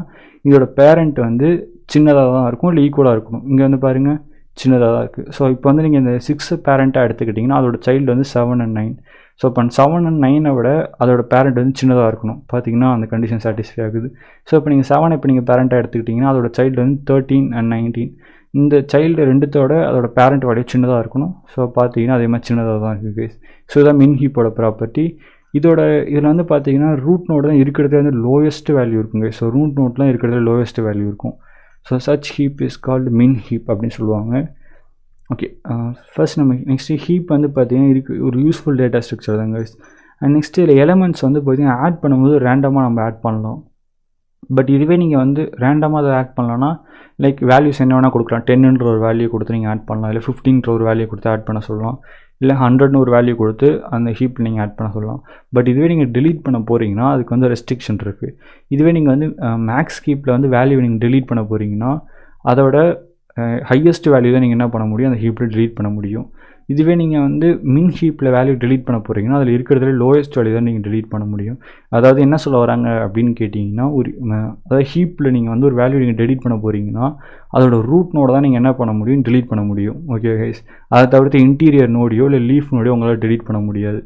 இதோட பேரண்ட் வந்து சின்னதாக தான் இருக்கும், இல்லை ஈக்குவலாக இருக்கணும். இங்கே வந்து பாருங்கள் சின்னதாக தான் இருக்குது. ஸோ இப்போ வந்து நீங்கள் இந்த 6 பேரண்ட்டாக எடுத்துக்கிட்டிங்கன்னா அதோட சைல்டு வந்து 7 and 9. ஸோ இப்போ 7 and 9 விட அதோட பேரண்ட் வந்து சின்னதாக இருக்கணும். பார்த்தீங்கன்னா அந்த கண்டிஷன் சாட்டிஸ்ஃபை ஆகுது. ஸோ இப்போ நீங்கள் 7 இப்போ நீங்கள் பேரண்ட்டாக எடுத்துக்கிட்டிங்கன்னா அதோட சைல்டு வந்து 13 and 19. இந்த சைல்டு ரெண்டுத்தோட அதோட பேரண்ட் வேல்யூ சின்னதாக இருக்கணும். ஸோ பார்த்தீங்கன்னா அதே மாதிரி சின்னதாக தான் இருக்குது கைஸ். ஸோ இதான் மின் ஹீப்போட ப்ராப்பர்ட்டி. இதில் வந்து பார்த்தீங்கன்னா ரூட் நோடு தான் இருக்கிறதுல வந்து லோயஸ்ட் வேல்யூ இருக்குங்க. ஸோ ரூட் நோட்லாம் இருக்கிறதுல லோயஸ்ட் வேல்யூ இருக்கும். So such heap is called மின் ஹீப் அப்படின்னு சொல்லுவாங்க. ஓகே, ஃபர்ஸ்ட் நம்ம நெக்ஸ்ட்டு ஹீப் வந்து பார்த்தீங்கன்னா ஒரு யூஸ்ஃபுல் டேட்டா ஸ்ட்ரக்சர் தாங்க. அண்ட் நெக்ஸ்ட்டு இதில் எலமெண்ட்ஸ் வந்து பார்த்தீங்கன்னா ஆட் பண்ணும்போது ரேண்டமாக நம்ம ஆட் பண்ணலாம். பட் இதுவே நீங்கள் வந்து ரேண்டமாக அதை ஆட் பண்ணலான்னா லைக் வேல்யூஸ் என்ன வேணால் கொடுக்கலாம். 10ன்ற ஒரு வேல்யூ கொடுத்து நீங்கள் ஆட் பண்ணலாம், இல்லை 15ன்ற ஒரு வேல்யூ கொடுத்து ஆட் பண்ண சொல்லலாம், இல்லை 100ன்னு ஒரு வேல்யூ கொடுத்து அந்த ஹீப்பில் நீங்கள் ஆட் பண்ண சொல்லலாம். பட் இதுவே நீங்கள் delete பண்ண போகிறீங்கன்னா அதுக்கு வந்து ரெஸ்ட்ரிக்ஷன் இருக்குது. இதுவே நீங்கள் வந்து மேக்ஸ் ஹீப்பில் வந்து வேல்யூ நீங்கள் delete பண்ண போகிறீங்கன்னா அதோட ஹையஸ்ட் வேல்யூ தான் நீங்கள் என்ன பண்ண முடியும், அந்த ஹீப்பில் delete பண்ண முடியும். இதுவே நீங்கள் வந்து மின் ஹீப்பில் வேல்யூ delete பண்ண போகிறீங்கன்னா அதில் இருக்கிறதுல லோயஸ்ட் வேல்யூ தான் நீங்கள் delete பண்ண முடியும். அதாவது என்ன சொல்ல வராங்க அப்படின்னு கேட்டிங்கன்னா, அதாவது ஹீப்பில் நீங்கள் வந்து ஒரு வேல்யூ நீங்கள் delete பண்ண போகிறீங்கன்னா அதோட ரூட் நோட தான் நீங்கள் என்ன பண்ண முடியும், delete பண்ண முடியும். Okay guys? அதை தவிர்த்து இன்டீரியர் நோடியோ இல்லை லீஃப் நோடியோ உங்களால் delete பண்ண முடியாது.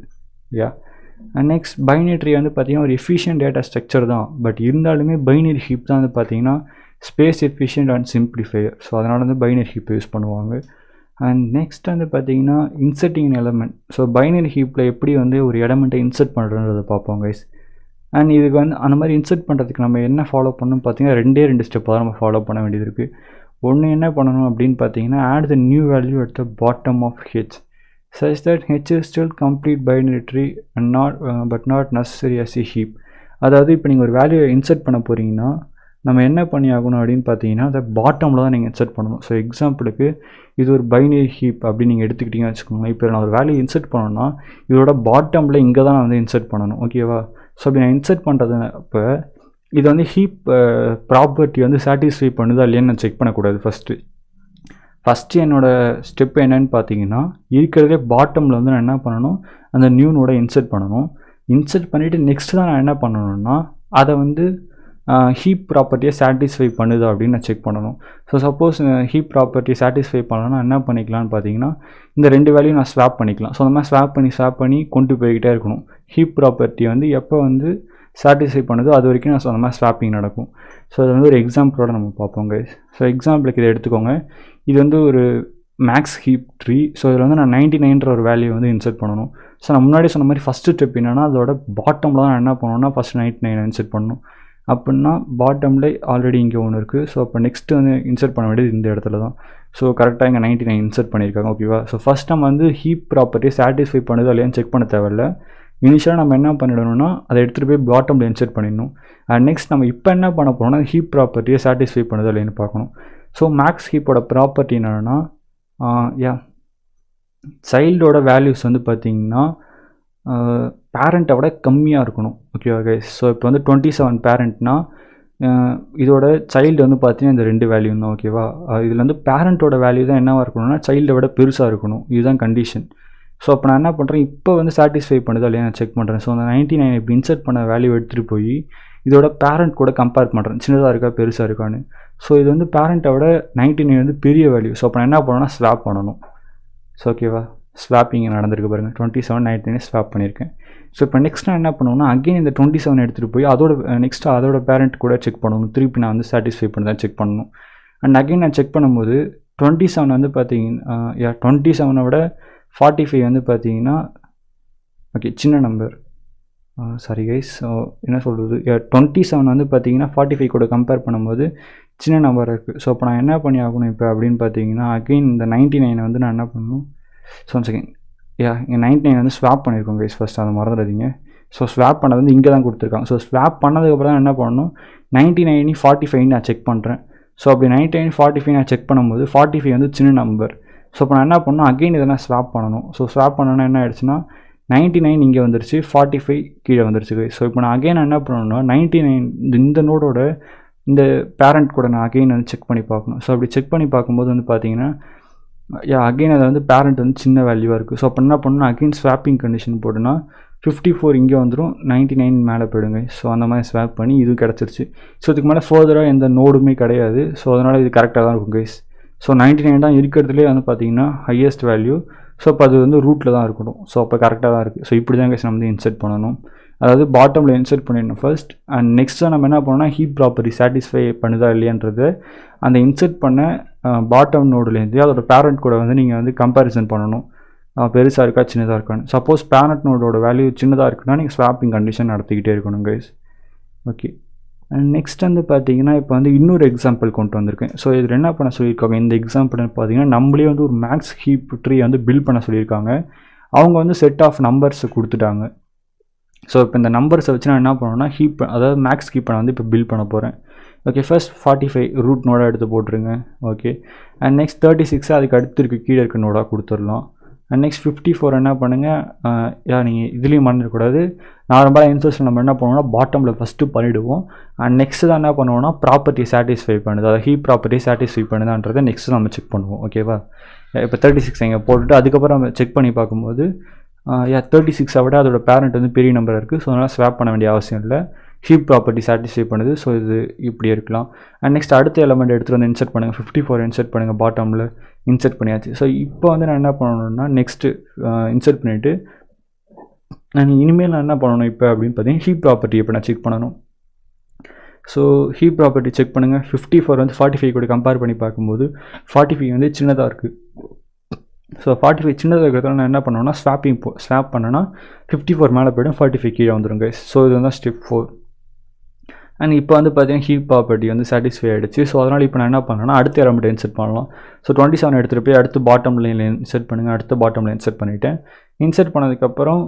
அண்ட் நெக்ஸ்ட் பைனரி வந்து பார்த்தீங்கன்னா ஒரு எஃபிஷியன்ட் டேட்டா ஸ்ட்ரக்சர் தான். பட் இருந்தாலுமே பைனரி ஹீப் தான் வந்து பார்த்தீங்கன்னா ஸ்பேஸ் எஃபிஷியன்ட் அண்ட் சிம்பிளிஃபையர். ஸோ அதனால் வந்து பைனரி ஹீப் யூஸ் பண்ணுவாங்க. அண்ட் நெக்ஸ்ட் வந்து பார்த்தீங்கன்னா இன்சர்ட்டிங் எலமெண்ட். ஸோ பைனரி ஹீப்பில் எப்படி வந்து ஒரு எலமெண்ட்டை இன்சர்ட் பண்ணுறதை பார்ப்போம் கைஸ். அண்ட் இதுக்கு வந்து அந்த மாதிரி இன்சர்ட் பண்ணுறதுக்கு நம்ம என்ன ஃபாலோ பண்ணணும் பார்த்தீங்கன்னா 2 ஸ்டெப்பாக தான் நம்ம ஃபாலோ பண்ண வேண்டியது இருக்குது. ஒன்று என்ன பண்ணணும் அப்படின்னு பார்த்தீங்கன்னா add the new value at the bottom of H such that h is still complete binary tree and but not necessary as a heap. அதாவது இப்போ நீங்கள் ஒரு வேல்யூ இன்சர்ட் பண்ண போகிறீங்கன்னா நம்ம என்ன பண்ணி ஆகணும் அப்படின்னு பார்த்தீங்கன்னா அதை பாட்டமில் தான் நீங்கள் இன்சர்ட் பண்ணணும். ஸோ எக்ஸாம்பிளுக்கு இது ஒரு பைனரி ஹீப் அப்படின்னு நீங்கள் எடுத்துக்கிட்டீங்கன்னு வச்சுக்கோங்க. இப்போ நான் ஒரு வேல்யூ இன்சர்ட் பண்ணணும்னா இதோட பாட்டமில் இங்கே தான் நான் வந்து இன்சர்ட் பண்ணணும். ஓகேவா? ஸோ அப்படி நான் இன்சர்ட் பண்ணுறது அப்போ இது வந்து ஹீப் ப்ராப்பர்ட்டி வந்து சாட்டிஸ்ஃபை பண்ணுதா இல்லையான்னு நான் செக் பண்ணக்கூடாது. ஃபஸ்ட்டு என்னோடய ஸ்டெப் என்னன்னு பார்த்தீங்கன்னா இருக்கிறதே பாட்டமில் வந்து நான் என்ன பண்ணணும், அந்த நியூ நோட இன்சர்ட் பண்ணணும். இன்சர்ட் பண்ணிவிட்டு நெக்ஸ்ட்டு தான் நான் என்ன பண்ணணும்னா அதை வந்து ஹீப் ப்ராப்பர்ட்டியை சாட்டிஸ்ஃபை பண்ணுதா அப்படின்னு நான் செக் பண்ணணும். ஸோ சப்போஸ் ஹீப் ப்ராப்பர்ட்டியை சாட்டிஸ்ஃபை பண்ணணும்னா என்ன பண்ணிக்கலாம்னு பார்த்தீங்கன்னா இந்த 2 வேல்யூ நான் ஸ்வாப் பண்ணிக்கலாம். ஸோ அந்த மாதிரி ஸ்வாப் பண்ணி கொண்டு போய்கிட்டே இருக்கணும். ஹீப் ப்ராப்பர்ட்டி வந்து எப்போ வந்து சாட்டிஸ்ஃபை பண்ணுதோ அது வரைக்கும் நான் அந்த மாதிரி ஸ்வாப்பிங் நடக்கும். ஸோ அது வந்து ஒரு எக்ஸாம்பிளோட நம்ம பார்ப்போம் கைஸ். ஸோ எக்ஸாம்பிளுக்கு இதை எடுத்துக்கோங்க. இது வந்து ஒரு மேக்ஸ் ஹீப் ட்ரீ. ஸோ இதில் வந்து நான் 99ன்ற ஒரு வேல்யூ வந்து இன்சர்ட் பண்ணணும். ஸோ நான் முன்னாடி சொன்ன மாதிரி ஃபஸ்ட்டு ஸ்டெப் என்னென்னா அதோட பாட்டமில் தான் நான் என்ன பண்ணணும்னா ஃபஸ்ட் 99 இன்சர்ட் பண்ணணும். அப்படின்னா பாட்டமில் ஆல்ரெடி இங்கே ஒன்று இருக்குது. ஸோ அப்போ நெக்ஸ்ட்டு வந்து இன்சர்ட் பண்ண வேண்டியது இந்த இடத்துல தான். ஸோ கரெக்டாக இங்கே 99 இன்சர்ட் பண்ணியிருக்காங்க. ஓகேவா? ஸோ ஃபஸ்ட் நம்ம வந்து ஹீப் ப்ராப்பர்ட்டியை சாட்டிஸ்ஃபை பண்ணுதா இல்லையான்னு செக் பண்ண தேவையில்லை. இனிஷியலாக நம்ம என்ன பண்ணிடணும்னா அதை எடுத்துகிட்டு போய் பாட்டமில் இன்சர்ட் பண்ணிடணும். அண்ட் நெக்ஸ்ட் நம்ம இப்போ என்ன பண்ண போகிறோம்னா ஹீப் ப்ராப்பர்ட்டியை சாட்டிஸ்ஃபை பண்ணுதா இல்லையான்னு பார்க்கணும். ஸோ மேக்ஸ் ஹீப்போட ப்ராப்பர்ட்டி என்னென்னா சைல்டோட வேல்யூஸ் வந்து பார்த்திங்கன்னா பேரண்ட்டை விட கம்மியாக இருக்கணும். ஓகேவா கைஸ்? ஸோ இப்போ வந்து 27 பேரண்ட்னா இதோட சைல்டு வந்து பார்த்தீங்கன்னா இந்த 2 வேல்யூ தான். ஓகேவா? இதில் வந்து பேரண்ட்டோட வேல்யூ தான் என்னவாக இருக்கணும்னா சைல்டை விட பெருசாக இருக்கணும். இதுதான் கண்டிஷன். ஸோ அப்போ நான் என்ன பண்ணுறேன், இப்போ வந்து சாட்டிஸ்ஃபை பண்ணுதா இல்லையா நான் செக் பண்ணுறேன். ஸோ அந்த 99 இப்படி இன்சர்ட் பண்ண வேல்யூ எடுத்துகிட்டு போய் இதோட பேரண்ட் கூட கம்பேர் பண்ணுறேன், சின்னதாக இருக்கா பெருசாக இருக்கான்னு. ஸோ இது வந்து பேரண்ட்டை விட 99 வந்து பெரிய வேல்யூ. ஸோ அப்போ நான் என்ன பண்ணணும்னா ஸ்வாப் பண்ணணும். ஸோ ஓகேவா? ஸ்வாப்பிங் நடந்திருக்கு பாருங்கள். 27 99 ஸ்வாப் பண்ணியிருக்கேன். ஸோ இப்போ நெக்ஸ்ட் நான் என்ன பண்ணுவேன்னா அகெயின் இந்த 27 எடுத்துகிட்டு போய் அதோட பேரண்ட் கூட செக் பண்ணணும். திருப்பி நான் வந்து சாட்டிஸ்ஃபை பண்ணி தான் செக் பண்ணணும். அண்ட் அகெயின் நான் செக் பண்ணும்போது 27 வந்து பார்த்தீங்கன்னா 27 விட 45 வந்து பார்த்தீங்கன்னா ஓகே சின்ன நம்பர். சாரி கைஸ், என்ன சொல்கிறது, 27 வந்து பார்த்தீங்கன்னா 45 கூட கம்பேர் பண்ணும்போது சின்ன நம்பர் இருக்குது. ஸோ அப்போ நான் என்ன பண்ணி ஆகணும் இப்போ அப்படின்னு பார்த்தீங்கன்னா அகெயின் இந்த 99 வந்து நான் என்ன பண்ணணும். So 1 second. இங்கே 99 வந்து ஸ்வாப் பண்ணியிருக்கோம் கைஸ், ஃபஸ்ட் அதை மறந்துடாதீங்க. ஸோ ஸ்வாப் பண்ணது வந்து இங்கே தான் கொடுத்துருக்காங்க. ஸோ ஸ்வாப் பண்ணதுக்கப்புறம் தான் என்ன பண்ணணும், 99 45 நான் செக் பண்ணுறேன். ஸோ அப்படி 99 45 நான் செக் பண்ணும்போது 45 வந்து சின்ன நம்பர். ஸோ இப்போ நான் என்ன பண்ணணும், அகெயின் இதெல்லாம் ஸ்வாப் பண்ணணும். ஸோ ஸ்வாப் பண்ணோன்னா என்ன ஆயிடுச்சுன்னா 99 இங்கே வந்துருச்சு, 45 கீழே வந்துருச்சு. ஸோ இப்போ நான் அகெயின் என்ன பண்ணணும்னா 99 இந்த நோடோட இந்த பேரண்ட் கூட நான் அகெயின் வந்து செக் பண்ணி பார்க்கணும். ஸோ அப்படி செக் பண்ணி பார்க்கும்போது வந்து பார்த்தீங்கன்னா அகெயின் அதை வந்து பேரண்ட் வந்து சின்ன வேல்யூவாக இருக்குது. ஸோ அப்போ என்ன பண்ணணும், அகெயின் ஸ்வாப்பிங் கண்டிஷன் போட்டுனா 54 இங்கே வந்துடும், 99 மேலே போயிடுங்க. ஸோ அந்த மாதிரி ஸ்வாப் பண்ணி இது கிடச்சிருச்சு. ஸோ இதுக்கு மேலே ஃபர்தராக எந்த நோடுமே கிடையாது. ஸோ அதனால் இது கரெக்டாக தான் இருக்கும் கைஸ். ஸோ 99 தான் இருக்கிறதுலே வந்து பார்த்தீங்கன்னா ஹையஸ்ட் வேல்யூ. ஸோ அப்போ அது வந்து ரூட்டில் தான் இருக்கணும். ஸோ அப்போ கரெக்டாக தான் இருக்குது. ஸோ இப்படி தான் கைஸ் நம்ம வந்து இன்சர்ட் பண்ணணும். அதாவது பாட்டமில் இன்சர்ட் பண்ணிடணும் ஃபர்ஸ்ட். அண்ட் நெக்ஸ்ட்டு நம்ம என்ன பண்ணோம்னா ஹீப் ப்ராப்பர்ட்டி சாட்டிஸ்ஃபை பண்ணுதா இல்லையான்றது அந்த இன்சர்ட் பண்ண பாட்டம் நோடுலேருந்து அதோட பேரண்ட் கூட வந்து நீங்கள் வந்து கம்பேரிசன் பண்ணணும், பெருசாக இருக்கா சின்னதாக இருக்கான்னு. சப்போஸ் பேரண்ட் நோடோட வேல்யூ சின்னதாக இருக்குன்னா நீங்கள் ஸ்வாப்பிங் கண்டிஷன் நடத்திக்கிட்டே இருக்கணும் கைஸ். ஓகே. அண்ட் நெக்ஸ்ட் வந்து பார்த்தீங்கன்னா இப்போ வந்து இன்னொரு எக்ஸாம்பிள் கொண்டு வந்திருக்கேன். ஸோ இதில் என்ன பண்ண சொல்லியிருக்காங்க, இந்த எக்ஸாம்பிள் பார்த்தீங்கன்னா நம்மளே வந்து ஒரு மேக்ஸ் ஹீப் ட்ரீ வந்து பில்ட் பண்ண சொல்லியிருக்காங்க. அவங்க வந்து செட் ஆஃப் நம்பர்ஸை கொடுத்துட்டாங்க. ஸோ இப்போ இந்த நம்பர்ஸை வச்சு நான் என்ன பண்ணணும்னா ஹீப், அதாவது மேக்ஸ் ஹீப்பை நான் வந்து இப்போ பில்ட் பண்ண போகிறேன். ஓகே, ஃபர்ஸ்ட் 45 ரூட் நோடாக எடுத்து போட்டுருங்க. ஓகே. அண்ட் நெக்ஸ்ட் 36 அதுக்கு அடுத்து இருக்க கீழே இருக்க நோடாக கொடுத்துடலாம். அண்ட் நெக்ஸ்ட் 54 என்ன பண்ணுங்கள், நீங்கள் இதுலேயும் மறந்துடக்கூடாது. நார்மலாக இன்சர்ஷன் நம்ம என்ன பண்ணுவோம்னா பாட்டமில் ஃபஸ்ட்டு பண்ணிவிடுவோம். அண்ட் நெக்ஸ்ட்டு தான் என்ன பண்ணுவோம்னா ப்ராப்பர்ட்டி சாட்டிஸ்ஃபை பண்ணுது, அதாவது ஹீப் ப்ராப்பர்ட்டி சாட்டிஸ்ஃபை பண்ணுதான்றதை நெக்ஸ்ட்டு நம்ம செக் பண்ணுவோம். ஓகேவா? இப்போ 36 இங்கே போட்டுட்டு அதுக்கப்புறம் நம்ம செக் பண்ணி பார்க்கும்போது 36 விட அதோட பேரண்ட் வந்து பெரிய நம்பராக இருக்குது. ஸோ அதனால் ஸ்வாப் பண்ண வேண்டிய அவசியம் இல்லை, ஹீப் ப்ராப்பர்ட்டி சாட்டிஸ்ஃபை பண்ணுது. ஸோ இது இப்படி இருக்கலாம். அண்ட் நெக்ஸ்ட் அடுத்த எலமெண்ட் எடுத்துகிட்டு வந்து இன்சர்ட் பண்ணுங்கள். 54 இன்சர்ட் பண்ணுங்கள், பாட்டமில் இன்சர்ட் பண்ணியாச்சு. ஸோ இப்போ வந்து நான் என்ன பண்ணணும்னா நெக்ஸ்ட்டு இன்சர்ட் பண்ணிவிட்டு நான் இனிமேல் நான் என்ன பண்ணணும் இப்போ அப்படின்னு பார்த்தீங்கன்னா ஹீப் ப்ராப்பர்ட்டி இப்போ நான் செக் பண்ணணும். ஸோ ஹீப் ப்ராப்பர்ட்டி செக் பண்ணுங்கள். 54 வந்து 45 கூட கம்பேர் பண்ணி பார்க்கும்போது 45 வந்து சின்னதாக இருக்குது. ஸோ 45 சின்னதாக இருக்கிறதால நான் என்ன பண்ணுவேன்னா ஸ்வாப் பண்ணேன்னா 54 மேலே போய்டும், 45 கீழே வந்துடும் கைஸ். ஸோ இது வந்து ஸ்டெப் 4. அண்ட் இப்போ வந்து பார்த்தீங்கன்னா ஹீப் ப்ராப்பர்ட்டி வந்து சாட்டிஸ்ஃபை ஆகிடுச்சு. ஸோ அதனால் இப்போ நான் என்ன பண்ணேன்னா அடுத்த எலமெண்ட் இன்சர்ட் பண்ணலாம். ஸோ 27 எடுத்துகிட்டு போய் அடுத்து பாட்டம் லைனில் இன்சர்ட் பண்ணுங்கள். அடுத்த பாட்டம் லைன் இன்சர்ட் பண்ணிவிட்டேன். இன்சர்ட் பண்ணதுக்கப்புறம்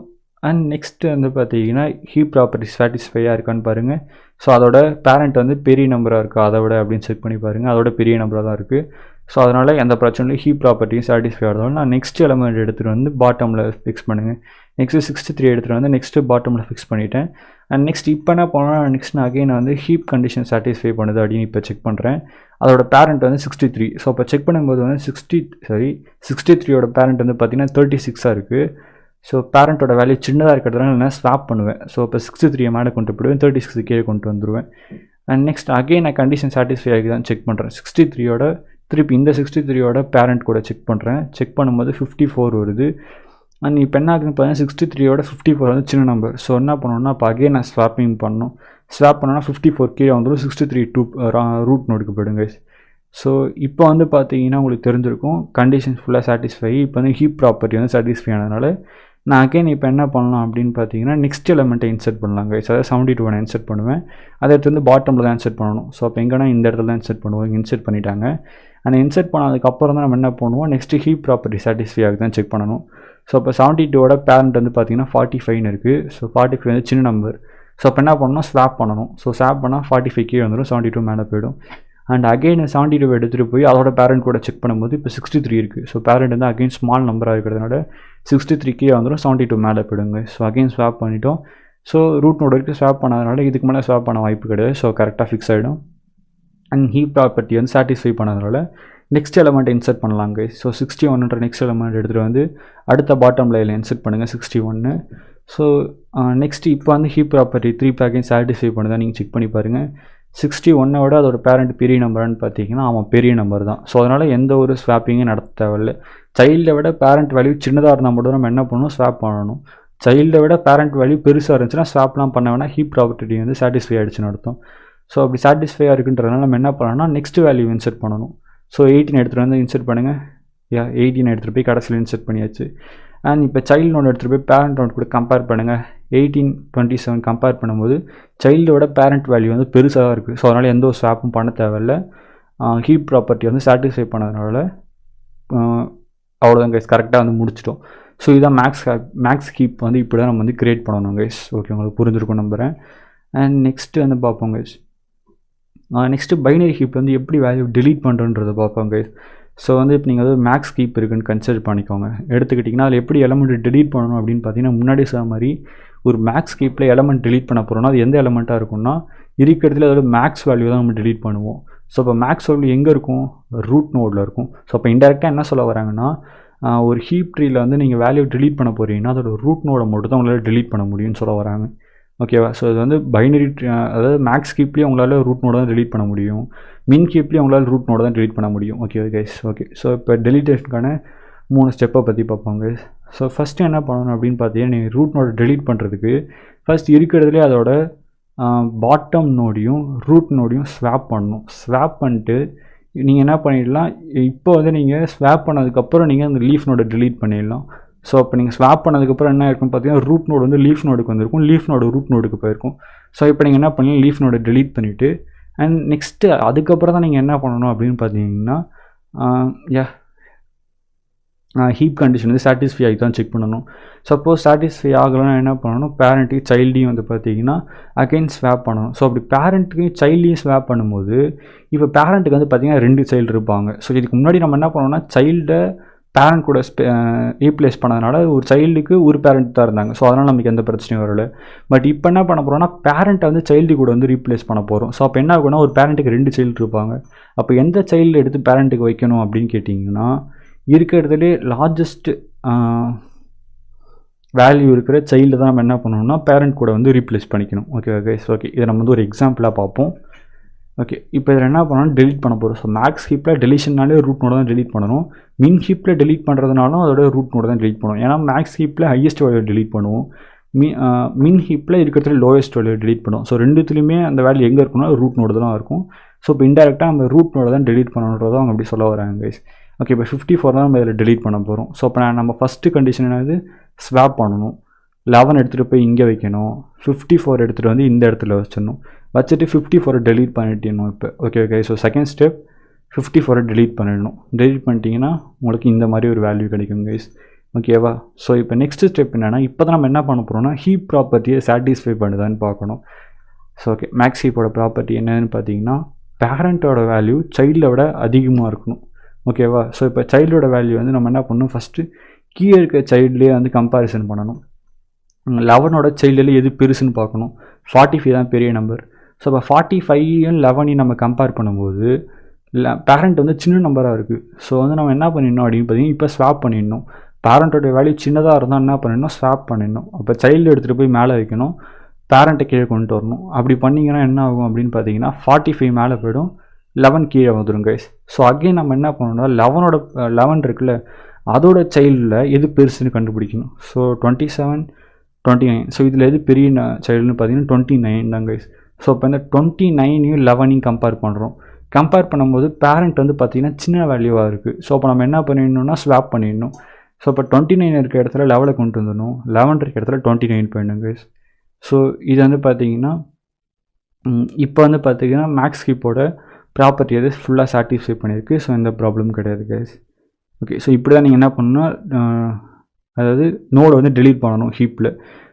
அண்ட் நெக்ஸ்ட்டு வந்து பார்த்தீங்கன்னா ஹீப் ப்ராப்பர்ட்டி சாட்டிஸ்ஃபையாக இருக்கான்னு பாருங்கள். ஸோ அதோட பேரண்ட் வந்து பெரிய நம்பராக இருக்குது அதை விட அப்படின்னு செக் பண்ணி பாருங்கள். அதோட பெரிய நம்பராக தான் இருக்குது. ஸோ அதனால் எந்த பிரச்சனையும் ஹீப் ப்ராப்பர்ட்டியும் சாட்டிஸ்ஃபை ஆகிறதால நான் நெக்ஸ்ட் எலமெண்ட் எடுத்துகிட்டு வந்து பாட்டமில் ஃபிக்ஸ் பண்ணுங்கள். நெக்ஸ்ட்டு 63 எடுத்துகிட்டு வந்து நெக்ஸ்ட்டு பாட்டமில் ஃபிக்ஸ் பண்ணிவிட்டேன். அண்ட் நெக்ஸ்ட் இப்போ என்ன பண்ணால் நெக்ஸ்ட் நான் அகைன் வந்து ஹீப் கண்டிஷன் சாட்டிஸ்ஃபை பண்ணுது அப்படின்னு இப்போ செக் பண்ணுறேன். அதோட பேரண்ட் வந்து 63. ஸோ அப்போ செக் பண்ணும்போது வந்து 63யோட பேரண்ட் வந்து பார்த்திங்கன்னா 36 இருக்குது. ஸோ பேரண்ட்டோட வேல்யூ சின்னதாக இருக்கிறதுனால நான் ஸ்வாப் பண்ணுவேன். ஸோ இப்போ 63 மேலே கொண்டு போயிடுவேன், 36 கீழே கொண்டு வந்துடுவேன். அண்ட் நெக்ஸ்ட் அகைன் நான் கண்டிஷன் சாட்டிஸ்ஃபை ஆகி தான் செக் பண்ணுறேன். 63யோட திருப்பி இந்த 63யோட பேரண்ட் கூட செக் பண்ணுறேன். செக் பண்ணும்போது 54 வருது. அண்ட் இப்போ என்ன ஆகுதுன்னு பார்த்தீங்கன்னா 63யோட 54 வந்து சின்ன நம்பர். ஸோ என்ன பண்ணணும்னா இப்போ அகைன் நான் ஸ்வாப்பிங் பண்ணணும். ஸ்வாப் பண்ணோன்னா 54 கீழே வந்துடும், 63 ரூட் நோடுக்கு போய்டுங்க. ஸோ இப்போ வந்து பார்த்தீங்கன்னா உங்களுக்கு தெரிஞ்சிருக்கும் கண்டிஷன் ஃபுல்லாக சாட்டிஸ்ஃபை. இப்போ வந்து ஹீப் ப்ராப்பர்ட்டி வந்து சாட்டிஸ்ஃபை ஆனதுனால நான் அகைன் இப்போ என்ன பண்ணலாம் அப்படின்னு பார்த்தீங்கன்னா நெக்ஸ்ட் எலமெண்ட்டை இன்சர்ட் பண்ணலாம் கைஸ். அதாவது 72 நான் இன்சர்ட் பண்ணுவேன். அதை எடுத்து வந்து பாட்டமில் தான் இன்சர்ட் பண்ணணும். ஸோ அப்போ எங்கன்னா இந்த இடத்துல தான் இன்சர்ட் பண்ணுவோம். இன்சர்ட் பண்ணிட்டாங்க. ஆனால் இன்சர்ட் பண்ணதுக்கப்புறம் தான் நம்ம என்ன பண்ணுவோம், நெக்ஸ்ட்டு ஹீப் ப்ராப்பர்ட்டி சாட்டிஸ்ஃபை ஆகுது தான் செக் பண்ணணும். ஸோ அப்போ 72வோட பேரண்ட் வந்து பார்த்தீங்கன்னா 45 இருக்குது. ஸோ 45 வந்து சின்ன நம்பர். ஸோ அப்போ என்ன பண்ணணும், ஸ்வாப் பண்ணணும். ஸோ ஸ்வாப் பண்ணால் 45 கீழே வந்துடும், 72 மேலே போய்டும். அண்ட் அகைன் 72 எடுத்துகிட்டு போய் அதோட பேரண்ட் கூட செக் பண்ணும்போது இப்போ 63 இருக்குது. ஸோ பேரண்ட் வந்து அகைன் ஸ்மால் நம்பராக இருக்கிறதுனால 63 கீழே வந்துடும், 72 மேலே போய்டுங்க. ஸோ அகைன் ஸ்வாப் பண்ணிட்டோம். ஸோ ரூட் நோடு வரைக்கும் ஸ்வாப் பண்ணாதனால இதுக்கு மேலே ஸ்வாப் பண்ண வாய்ப்பு கிடையாது. ஸோ கரெக்டாக ஃபிக்ஸ் ஆகிடும். அண்ட் ஹீப் ப்ராப்பர்ட்டி வந்து சாட்டிஸ்ஃபை பண்ணதுனால நெக்ஸ்ட் எலமெண்ட்டை இன்சர்ட் பண்ணலாம் கைஸ். ஸோ 61ன்ற நெக்ஸ்ட் எலமெண்ட் எடுத்துகிட்டு வந்து அடுத்த பாட்டம் லைனில் இன்சர்ட் பண்ணுங்கள் 61. ஸோ நெக்ஸ்ட் இப்போ வந்து ஹீப் ப்ராப்பர்ட்டி 3 பேக்கையும் சாட்டிஸ்ஃபை பண்ணுதான் நீங்கள் செக் பண்ணி பாருங்கள். 61 விட அதோட பேரண்ட் பெரிய நம்பர்னு பார்த்தீங்கன்னா அவன் பெரிய நம்பர் தான். ஸோ அதனால் எந்த ஒரு ஸ்வாப்பிங்கும் நடத்த தேவையில்லை. சைல்டை விட பேரண்ட் வேல்யூ சின்னதாக இருந்தால் மட்டும் நம்ம என்ன பண்ணணும், ஸ்வாப் பண்ணணும். சைல்டை விட பேரண்ட் வேல்யூ பெருசாக இருந்துச்சுன்னா ஸ்வாப்லாம் பண்ண வேணால் ஹீப் ப்ராப்பர்ட்டி வந்து சாட்டிஸ்ஃபை ஆகிடுச்சுன்னு அர்த்தம். ஸோ அப்படி சாட்டிஸ்ஃபையாக இருக்குன்றதுனால நம்ம என்ன பண்ணணும்னா நெக்ஸ்ட் வேல்யூ இன்சர்ட் பண்ணணும். ஸோ 18 எடுத்துகிட்டு வந்து இன்சர்ட் பண்ணுங்கள். 18 எடுத்துகிட்டு போய் கடைசியில் இன்சர்ட் பண்ணியாச்சு. அண்ட் இப்போ சைல்டு நோட் எடுத்துகிட்டு போய் பேரண்ட் நோட் கூட கம்பேர் பண்ணுங்கள். 18, 27 கம்பேர் பண்ணும்போது சைல்டோட பேரண்ட் வேல்யூ வந்து பெருசாக இருக்குது. ஸோ அதனால் எந்த ஒரு ஸ்வாப்பும் பண்ண தேவையில்லை. ஹீப் ப்ராப்பர்ட்டி வந்து சாட்டிஸ்ஃபை பண்ணதுனால அவ்வளோதான் கைஸ், கரெக்டாக வந்து முடிச்சிட்டோம். ஸோ இதுதான் மேக்ஸ் ஹீப் வந்து இப்படி தான் நம்ம வந்து க்ரியேட் பண்ணணும் கைஸ். ஓகே, உங்களுக்கு புரிஞ்சிருக்கும் நம்புகிறேன். அண்ட் நெக்ஸ்ட்டு வந்து பார்ப்போம் கைஸ். நெக்ஸ்ட்டு பைனரி ஹீப் வந்து எப்படி வேல்யூ டிலீட் பண்ணுறன்றதை பார்ப்போம் கைஸ். ஸோ வந்து இப்போ நீங்கள் வந்து மேக்ஸ் ஹீப் இருக்குன்னு கன்சிடர் பண்ணிக்கோங்க. எடுத்துக்கிட்டிங்கன்னா அதில் எப்படி எலமெண்ட் டிலீட் பண்ணணும் அப்படின்னு பார்த்தீங்கன்னா முன்னாடி சொன்ன மாதிரி ஒரு மேக்ஸ் ஹீப்பில் எலமெண்ட் டிலீட் பண்ண போகிறோம்னா அது எந்த எலமெண்ட்டாக இருக்கும்னா இருக்கிறதுல அதோட மேக்ஸ் வேல்யூ தான் நம்ம டிலீட் பண்ணுவோம். ஸோ இப்போ மேக்ஸ் வேல்யூ எங்கே இருக்கும், ரூட் நோடில் இருக்கும். ஸோ அப்போ இன்டெரக்டாக என்ன சொல்ல வராங்கன்னா ஒரு ஹீப் ட்ரீயில் வந்து நீங்கள் வேல்யூ டிலீட் பண்ண போகிறீங்கன்னா அதோட ரூட் நோடை மட்டும் தான் உங்களால் டிலீட் பண்ண முடியும்னு சொல்ல வராங்க. ஓகேவா? ஸோ இது வந்து பைனரி அதாவது மேக்ஸ் ஹீப்லேயும் உங்களால் ரூட் நோட தான் டிலீட் பண்ண முடியும், மின் ஹீப்லேயும் உங்களால் ரூட் நோட தான் டிலீட் பண்ண முடியும். Okay guys. ஓகே, ஸோ இப்போ டெலிட்டேஷனுக்கான 3 ஸ்டெப்பை பற்றி பார்ப்போம் கைஸ். ஸோ ஃபஸ்ட்டு என்ன பண்ணணும் அப்படின்னு பார்த்தீங்கன்னா நீங்கள் ரூட் நோட டெலீட் பண்ணுறதுக்கு ஃபஸ்ட் இருக்கிறதுலே அதோட பாட்டம் நோடையும் ரூட் நோடையும் ஸ்வாப் பண்ணணும். ஸ்வாப் பண்ணிட்டு நீங்கள் என்ன பண்ணிடலாம், இப்போ வந்து நீங்கள் ஸ்வாப் பண்ணதுக்கப்புறம் நீங்கள் அந்த லீஃப் நோடை டிலீட் பண்ணிடலாம். ஸோ அப்போ நீங்கள் ஸ்வாப் பண்ணதுக்கப்புறம் என்ன இருக்குன்னு பார்த்தீங்கன்னா ரூட் நோடு வந்து லீஃப் நோடுக்கு வந்திருக்கும், லீஃப் நோடு ரூட் நோடுக்கு போயிருக்கும். ஸோ இப்போ நீங்கள் என்ன பண்ணலாம், லீஃப் நோடை டிலீட் பண்ணிவிட்டு அண்ட் நெக்ஸ்ட்டு அதுக்கப்புறம் தான் நீங்கள் என்ன பண்ணணும் அப்படின்னு பார்த்தீங்கன்னா ஹீப் கண்டிஷன் வந்து சாட்டிஸ்ஃபை ஆகி தான் செக் பண்ணணும். சப்போஸ் சாட்டிஸ்ஃபை ஆகலைன்னா என்ன பண்ணணும், பேரண்ட்டையும் சைல்டையும் வந்து பார்த்தீங்கன்னா அகைன் ஸ்வாப் பண்ணணும். ஸோ அப்படி பேரண்ட்டுக்கையும் சைல்டையும் ஸ்வாப் பண்ணும்போது இப்போ பேரண்ட்டுக்கு வந்து பார்த்தீங்கன்னா 2 சைல்டு இருப்பாங்க. ஸோ இதுக்கு முன்னாடி நம்ம என்ன பண்ணோம்னா சைல்டை பேரண்ட் கூட ரீப்ளேஸ் பண்ணதுனால ஒரு சைல்டுக்கு ஒரு பேரண்ட் தான் இருந்தாங்க. ஸோ அதனால் நமக்கு எந்த பிரச்சனையும் வரல. பட் இப்போ என்ன பண்ண போகிறோம்னா பேரண்ட்டை வந்து சைல்டு கூட வந்து ரீப்ளேஸ் பண்ண போகிறோம். ஸோ அப்போ என்ன ஆகும்னா ஒரு பேரண்ட்டுக்கு 2 சைல்டு இருப்பாங்க. அப்போ எந்த சைல்டு எடுத்து பேரண்ட்டுக்கு வைக்கணும் அப்படின்னு கேட்டிங்கன்னா இருக்கிறதுலே லார்ஜஸ்ட் வேல்யூ இருக்கிற சைல்டு தான் நம்ம என்ன பண்ணணும்னா பேரண்ட் கூட வந்து ரீப்ளேஸ் பண்ணிக்கணும். Okay guys. ஓகே, இதை நம்ம வந்து ஒரு எக்ஸாம்பிளாக பார்ப்போம். ஓகே, இப்போ இதில் என்ன பண்ணணும், டெலிட் பண்ண போகிறோம். ஸோ மேக்ஸ் ஹீப்பில் டெலிஷன்னாலே ரூட் நோட தான் டெலிட் பண்ணணும். மின் ஹீப்பில் டெலிட் பண்ணுறதுனாலும் அதோட ரூட் நோட தான் டெலிட் பண்ணுவோம். ஏன்னா மேக்ஸ் ஹீப்பில் ஹையஸ்ட் வேல்யூ டெலிட் பண்ணுவோம், மின் ஹீப்பில் இருக்கிறதுல லோயஸ்ட் வேல்யூ டெலிட் பண்ணுவோம். ஸோ ரெண்டுத்துலேயுமே அந்த வேல்யூ எங்கே இருக்குன்னா ரூட் நோடு தான் இருக்கும். ஸோ இப்போ இன்டெரக்டாக நம்ம ரூட் நோட தான் டெலிட் பண்ணணுன்றதை அவங்க அப்படி சொல்ல வராங்க கைஸ். ஓகே, இப்போ 54 தான் நம்ம இதில் டெலிட் பண்ண போகிறோம். ஸோ இப்போ நம்ம ஃபஸ்ட்டு கண்டிஷன் என்னது, ஸ்வாப் பண்ணணும். 11 எடுத்துகிட்டு போய் இங்கே வைக்கணும், 54 எடுத்துகிட்டு வந்து இந்த இடத்துல வச்சிடணும். வச்சுட்டு 54 டெலீட் பண்ணிட்டணும் இப்போ. Okay okay. So second step 54 delete பண்ணிடணும். டெலீட் பண்ணிட்டீங்கன்னா உங்களுக்கு இந்த மாதிரி ஒரு வேல்யூ கிடைக்கும் கைஸ். ஓகேவா? ஸோ இப்போ நெக்ஸ்ட் ஸ்டெப் என்னென்னா இப்போ தான் நம்ம என்ன பண்ண போகிறோம்னா ஹீப் ப்ராப்பர்ட்டியை சாட்டிஸ்ஃபை பண்ணுதான்னு பார்க்கணும். ஸோ ஓகே, மேக்ஸ் ஹீப்போட ப்ராப்பர்ட்டி என்னன்னு பார்த்தீங்கன்னா பேரண்ட்டோட வேல்யூ சைல்டை விட அதிகமாக இருக்கணும். ஓகேவா? ஸோ இப்போ சைல்டோட வேல்யூ வந்து நம்ம என்ன பண்ணணும், ஃபஸ்ட்டு கீழே இருக்க சைல்ட்லேயே வந்து கம்பேரிசன் பண்ணணும். 11ஓட சைல்டில் எது பெருசுன்னு பார்க்கணும். 45 தான் பெரிய நம்பர். ஸோ இப்போ 45யும் 11ஐயும் நம்ம கம்பேர் பண்ணும்போது பேரண்ட் வந்து சின்ன நம்பராக இருக்குது. ஸோ வந்து நம்ம என்ன பண்ணிடணும் அப்படின்னு பார்த்தீங்கன்னா இப்போ ஸ்வாப் பண்ணிடணும். பேரண்ட்டோட வேல்யூ சின்னதாக இருந்தால் என்ன பண்ணிடணும், ஸ்வாப் பண்ணிடணும். அப்போ சைல்டு எடுத்துகிட்டு போய் மேலே வைக்கணும், பேரண்ட்டை கீழே கொண்டு வரணும். அப்படி பண்ணிங்கன்னா என்ன ஆகும் அப்படின்னு பார்த்தீங்கன்னா 45 மேலே போய்டும், 11 கீழே வந்துடும் கைஸ். ஸோ அகெயின் நம்ம என்ன பண்ணணும்னா 11 இருக்குல்ல அதோட சைல்டில் எது பெருசுன்னு கண்டுபிடிக்கணும். ஸோ 27, 29. ஸோ இதில் எது பெரிய சைல்டுன்னு பார்த்தீங்கன்னா 29 தான் கைஸ். ஸோ இப்போ இந்த 29யும் 11ஐயும் கம்பேர் பண்ணுறோம். கம்பேர் பண்ணும்போது பேரண்ட் வந்து பார்த்திங்கன்னா சின்ன வேல்யூவாக இருக்குது. ஸோ அப்போ நம்ம என்ன பண்ணிடணும்னா ஸ்வாப் பண்ணிடணும். ஸோ இப்போ 29 இருக்க இடத்துல 11 கொண்டு வந்துடணும், 11 இருக்க இடத்துல 29 போயிடணும் கைஸ். ஸோ இது வந்து பார்த்திங்கன்னா இப்போ வந்து பார்த்திங்கன்னா மேக்ஸ் ஹீப்போட ப்ராப்பர்ட்டி அது ஃபுல்லாக சாட்டிஸ்ஃபை பண்ணியிருக்கு. ஸோ எந்த ப்ராப்ளம் கிடையாது கைஸ். ஓகே, ஸோ இப்படி தான் நீங்கள் என்ன பண்ணணும்னா அதாவது நோடை வந்து டெலீட் பண்ணணும் ஹீப்பில்.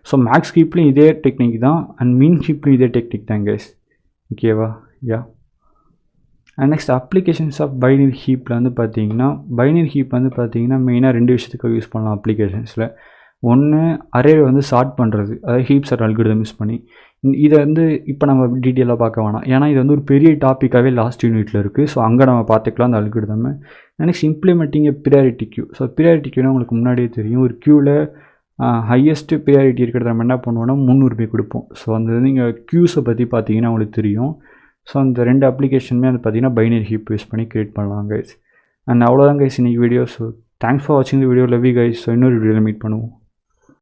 ஸோ மேக்ஸ் ஹீப்லேயும் இதே டெக்னிக் தான் அண்ட் மின் ஹீப்லேயும் இதே டெக்னிக் தான் கைஸ். ஓகேவா? Yeah. And next applications of binary ஹீப்பில் வந்து பார்த்தீங்கன்னா பைனரி ஹீப் வந்து பார்த்தீங்கன்னா மெயினாக 2 விஷயத்துக்கு யூஸ் பண்ணலாம் அப்ளிகேஷன்ஸில். ஒன்று அரே வந்து சார்ட் பண்ணுறது, அதாவது ஹீப் சார்ட் அல்காரிதம் யூஸ் பண்ணி. இதை வந்து இப்போ நம்ம டீட்டெயிலாக பார்க்க வேணாம், ஏன்னா இது வந்து ஒரு பெரிய டாப்பிக்காகவே லாஸ்ட் யூனிட்டில் இருக்குது. ஸோ அங்கே நம்ம பார்த்துக்கலாம் அந்த அல்காரிதம். நெக்ஸ்ட் இம்ப்ளிமெண்டிங் எ ப்ரியாரிட்டி கியூ. ஸோ ப்ரியாரிட்டி கியூனா உங்களுக்கு முன்னாடியே தெரியும், ஒரு க்யூவில் ஹையஸ்ட்டு ப்ரியாரிட்டி இருக்கிறத நம்ம என்ன பண்ணுவோம்னா முன்னுரிமை கொடுப்போம். ஸோ அந்த நீங்கள் க்யூஸை பற்றி பார்த்தீங்கன்னா உங்களுக்கு தெரியும். ஸோ அந்த 2 அப்ளிகேஷனுமே வந்து பார்த்தீங்கன்னா பைனரி ஹீப் யூஸ் பண்ணி க்ரியேட் பண்ணலாம் கைஸ். அண்ட் அவ்வளோதான் கைஸ் இன்னைக்கு வீடியோ. ஸோ தேங்க்ஸ் ஃபார் வாட்சிங் the video. Love you guys. So இன்னொரு வீடியோவில் மீட் பண்ணுவோம்.